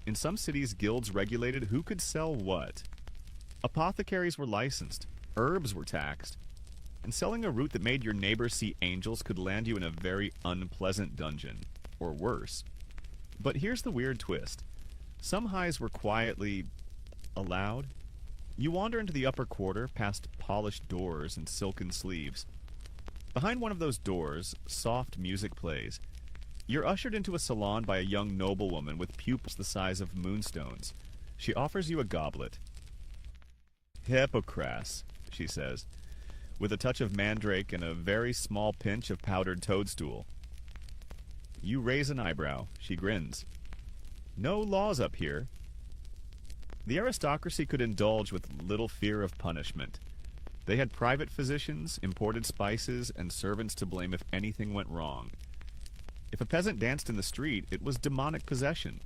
In some cities, guilds regulated who could sell what. Apothecaries were licensed, herbs were taxed, and selling a root that made your neighbor see angels could land you in a very unpleasant dungeon, or worse. But here's the weird twist. Some highs were quietly allowed. You wander into the upper quarter, past polished doors and silken sleeves. Behind one of those doors, soft music plays. You're ushered into a salon by a young noblewoman with pupils the size of moonstones. She offers you a goblet. Hippocras, she says, with a touch of mandrake and a very small pinch of powdered toadstool. You raise an eyebrow. She grins. No laws up here. The aristocracy could indulge with little fear of punishment. They had private physicians, imported spices, and servants to blame if anything went wrong. If a peasant danced in the street, it was demonic possession.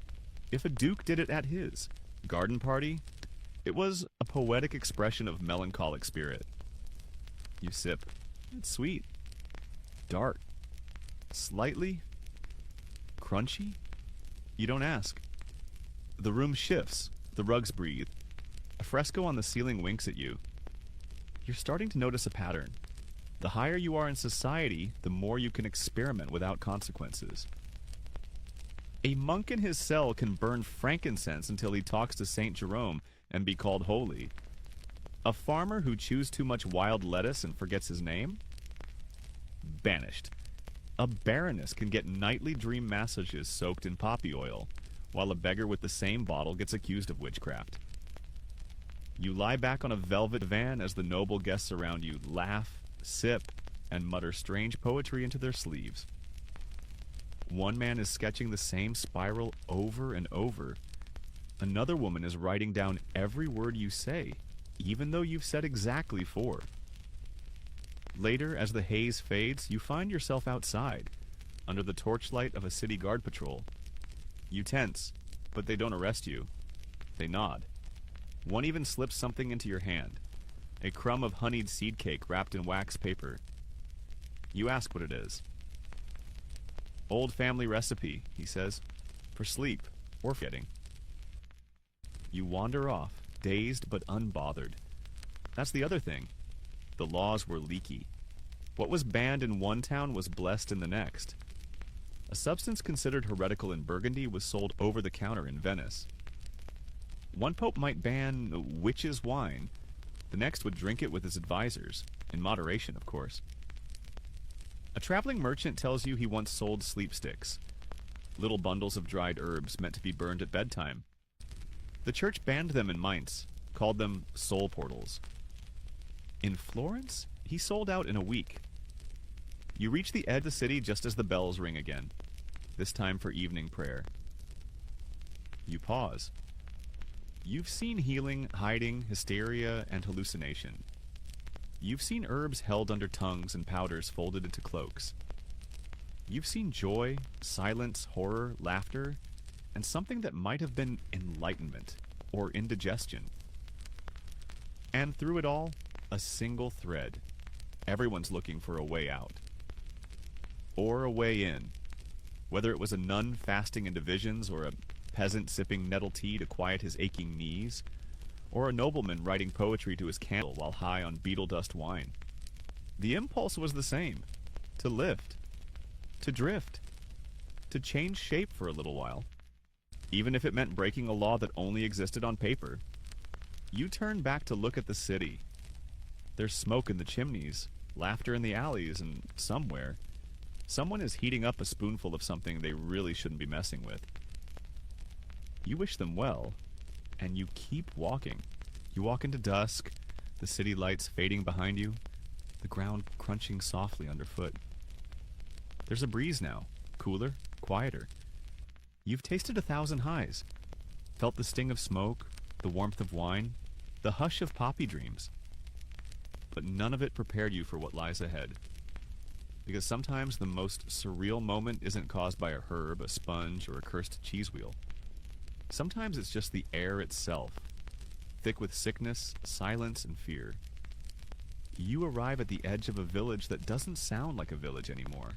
If a duke did it at his garden party, it was a poetic expression of melancholic spirit. You sip. It's sweet. Dark. Slightly crunchy. You don't ask. The room shifts. The rugs breathe. A fresco on the ceiling winks at you. You're starting to notice a pattern. The higher you are in society, the more you can experiment without consequences. A monk in his cell can burn frankincense until he talks to Saint Jerome and be called holy. A farmer who chews too much wild lettuce and forgets his name? Banished. A baroness can get nightly dream massages soaked in poppy oil, while a beggar with the same bottle gets accused of witchcraft. You lie back on a velvet divan as the noble guests around you laugh, sip, and mutter strange poetry into their sleeves. One man is sketching the same spiral over and over. Another woman is writing down every word you say, even though you've said exactly 4. Later, as the haze fades, you find yourself outside, under the torchlight of a city guard patrol. You tense, but they don't arrest you. They nod. One even slips something into your hand, a crumb of honeyed seed cake wrapped in wax paper. You ask what it is. Old family recipe, he says, for sleep or forgetting. You wander off, dazed but unbothered. That's the other thing. The laws were leaky. What was banned in one town was blessed in the next. A substance considered heretical in Burgundy was sold over the counter in Venice. One pope might ban witches' wine. The next would drink it with his advisors, in moderation, of course. A traveling merchant tells you he once sold sleep sticks, little bundles of dried herbs meant to be burned at bedtime. The church banned them in Mainz, called them soul portals. In Florence, he sold out in a week. You reach the edge of the city just as the bells ring again, this time for evening prayer. You pause. You've seen healing, hiding, hysteria, and hallucination. You've seen herbs held under tongues and powders folded into cloaks. You've seen joy, silence, horror, laughter, and something that might have been enlightenment or indigestion. And through it all, a single thread. Everyone's looking for a way out. Or a way in. Whether it was a nun fasting into visions, or a peasant sipping nettle tea to quiet his aching knees, or a nobleman writing poetry to his candle while high on beetle dust wine. The impulse was the same. To lift. To drift. To change shape for a little while. Even if it meant breaking a law that only existed on paper. You turn back to look at the city. There's smoke in the chimneys, laughter in the alleys, and somewhere, someone is heating up a spoonful of something they really shouldn't be messing with. You wish them well, and you keep walking. You walk into dusk, the city lights fading behind you, the ground crunching softly underfoot. There's a breeze now, cooler, quieter. You've tasted 1,000 highs, felt the sting of smoke, the warmth of wine, the hush of poppy dreams. But none of it prepared you for what lies ahead. Because sometimes the most surreal moment isn't caused by a herb, a sponge, or a cursed cheese wheel. Sometimes it's just the air itself, thick with sickness, silence, and fear. You arrive at the edge of a village that doesn't sound like a village anymore.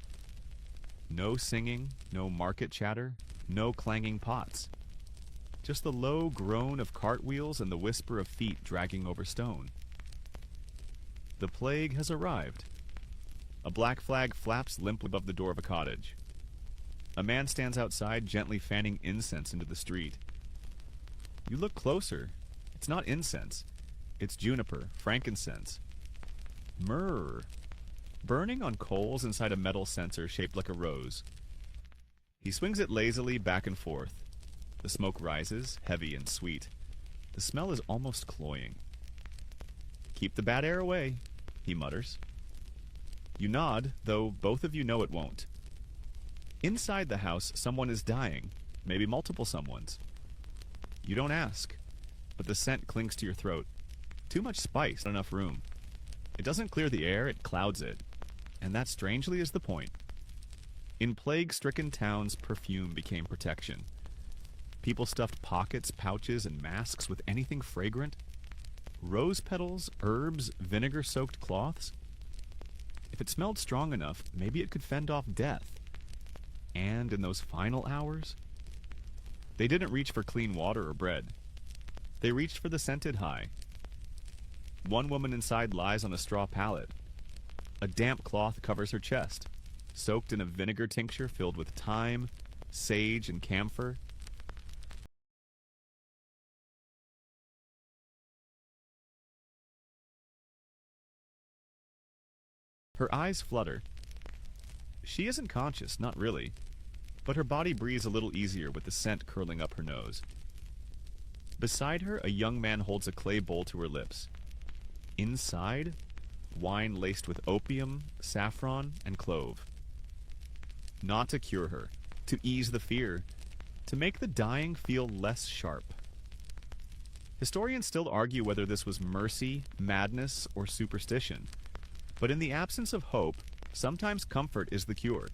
No singing, no market chatter, no clanging pots. Just the low groan of cartwheels and the whisper of feet dragging over stone. The plague has arrived. A black flag flaps limply above the door of a cottage. A man stands outside, gently fanning incense into the street. You look closer. It's not incense. It's juniper, frankincense, myrrh, burning on coals inside a metal censer shaped like a rose. He swings it lazily back and forth. The smoke rises, heavy and sweet. The smell is almost cloying. "Keep the bad air away," he mutters. You nod, though both of you know it won't. Inside the house, someone is dying, maybe multiple someones. You don't ask, but the scent clings to your throat. Too much spice, not enough room. It doesn't clear the air, it clouds it. And that, strangely, is the point. In plague-stricken towns, perfume became protection. People stuffed pockets, pouches, and masks with anything fragrant. Rose petals, herbs, vinegar-soaked cloths. If it smelled strong enough, maybe it could fend off death. And in those final hours, they didn't reach for clean water or bread. They reached for the scented high. One woman inside lies on a straw pallet. A damp cloth covers her chest, soaked in a vinegar tincture filled with thyme, sage and camphor. Her eyes flutter. She isn't conscious, not really, but her body breathes a little easier with the scent curling up her nose. Beside her, a young man holds a clay bowl to her lips. Inside, wine laced with opium, saffron, and clove. Not to cure her, to ease the fear, to make the dying feel less sharp. Historians still argue whether this was mercy, madness, or superstition. But in the absence of hope, sometimes comfort is the cure.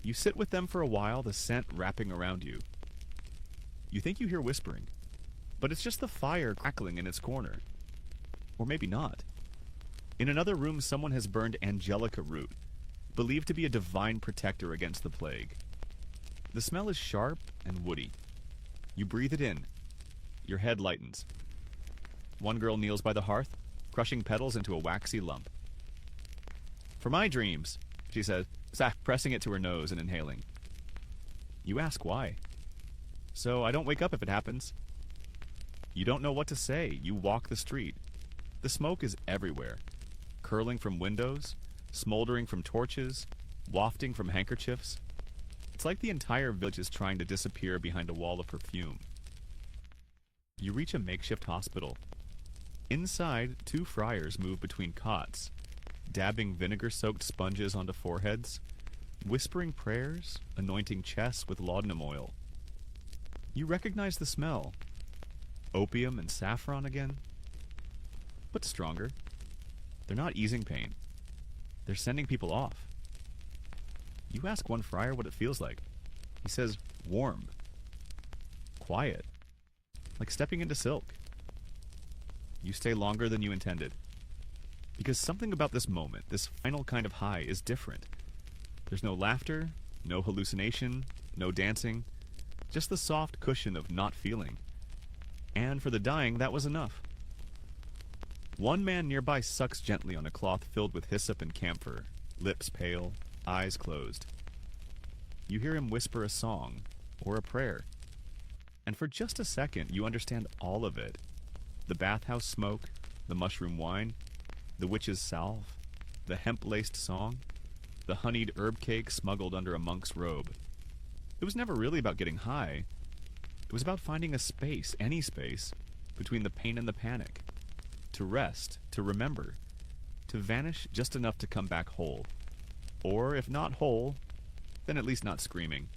You sit with them for a while, the scent wrapping around you. You think you hear whispering, but it's just the fire crackling in its corner. Or maybe not. In another room, someone has burned angelica root, believed to be a divine protector against the plague. The smell is sharp and woody. You breathe it in. Your head lightens. One girl kneels by the hearth, crushing petals into a waxy lump. "For my dreams," she says, pressing it to her nose and inhaling. You ask why. "So I don't wake up if it happens." You don't know what to say. You walk the street. The smoke is everywhere, curling from windows, smoldering from torches, wafting from handkerchiefs. It's like the entire village is trying to disappear behind a wall of perfume. You reach a makeshift hospital. Inside, two friars move between cots, dabbing vinegar-soaked sponges onto foreheads, whispering prayers, anointing chests with laudanum oil. You recognize the smell. Opium and saffron again, but stronger. They're not easing pain. They're sending people off. You ask one friar what it feels like. He says, warm. Quiet. Like stepping into silk. You stay longer than you intended. Because something about this moment, this final kind of high, is different. There's no laughter, no hallucination, no dancing, just the soft cushion of not feeling. And for the dying, that was enough. One man nearby sucks gently on a cloth filled with hyssop and camphor, lips pale, eyes closed. You hear him whisper a song, or a prayer. And for just a second, you understand all of it. The bathhouse smoke, the mushroom wine, the witch's salve, the hemp-laced song, the honeyed herb cake smuggled under a monk's robe. It was never really about getting high. It was about finding a space, any space, between the pain and the panic. To rest, to remember, to vanish just enough to come back whole. Or, if not whole, then at least not screaming.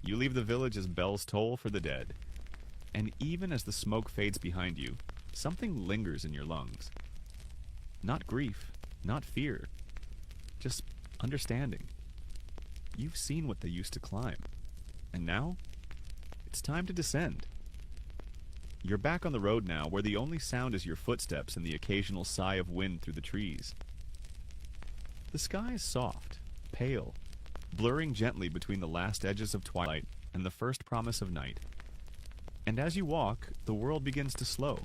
You leave the village as bells toll for the dead. And even as the smoke fades behind you, something lingers in your lungs. Not grief, not fear, just understanding. You've seen what they used to climb. And now, it's time to descend. You're back on the road now, where the only sound is your footsteps and the occasional sigh of wind through the trees. The sky is soft, pale, blurring gently between the last edges of twilight and the first promise of night. And as you walk, the world begins to slow.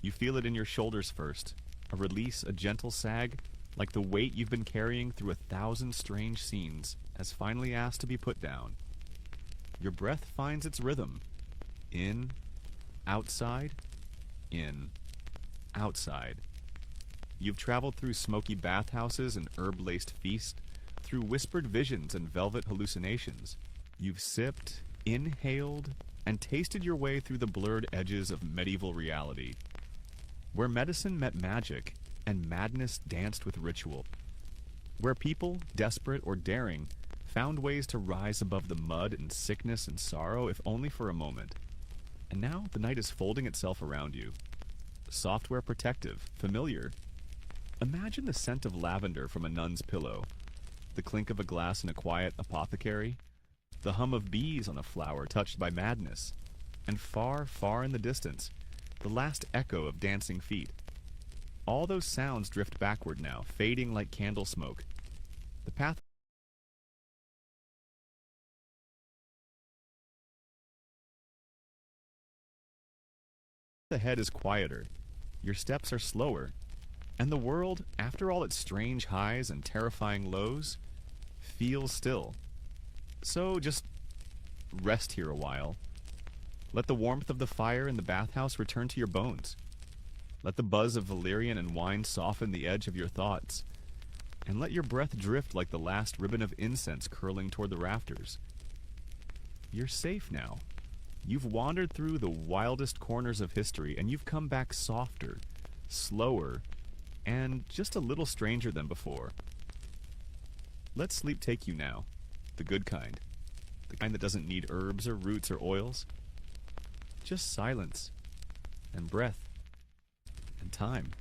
You feel it in your shoulders first, a release, a gentle sag, like the weight you've been carrying through 1,000 strange scenes has finally asked to be put down. Your breath finds its rhythm. In, outside, in, outside. You've traveled through smoky bathhouses and herb-laced feasts, through whispered visions and velvet hallucinations. You've sipped, inhaled, and tasted your way through the blurred edges of medieval reality, where medicine met magic and madness danced with ritual, where people, desperate or daring, found ways to rise above the mud and sickness and sorrow, if only for a moment. And now the night is folding itself around you. Software protective, familiar. Imagine the scent of lavender from a nun's pillow, the clink of a glass in a quiet apothecary, the hum of bees on a flower touched by madness, and far, far in the distance, the last echo of dancing feet. All those sounds drift backward now, fading like candle smoke. The path ahead is quieter, your steps are slower, and the world, after all its strange highs and terrifying lows, feels still. So just rest here a while. Let the warmth of the fire in the bathhouse return to your bones. Let the buzz of valerian and wine soften the edge of your thoughts. And let your breath drift like the last ribbon of incense curling toward the rafters. You're safe now. You've wandered through the wildest corners of history, and you've come back softer, slower, and just a little stranger than before. Let sleep take you now, the good kind. The kind that doesn't need herbs or roots or oils. Just silence, and breath, and time.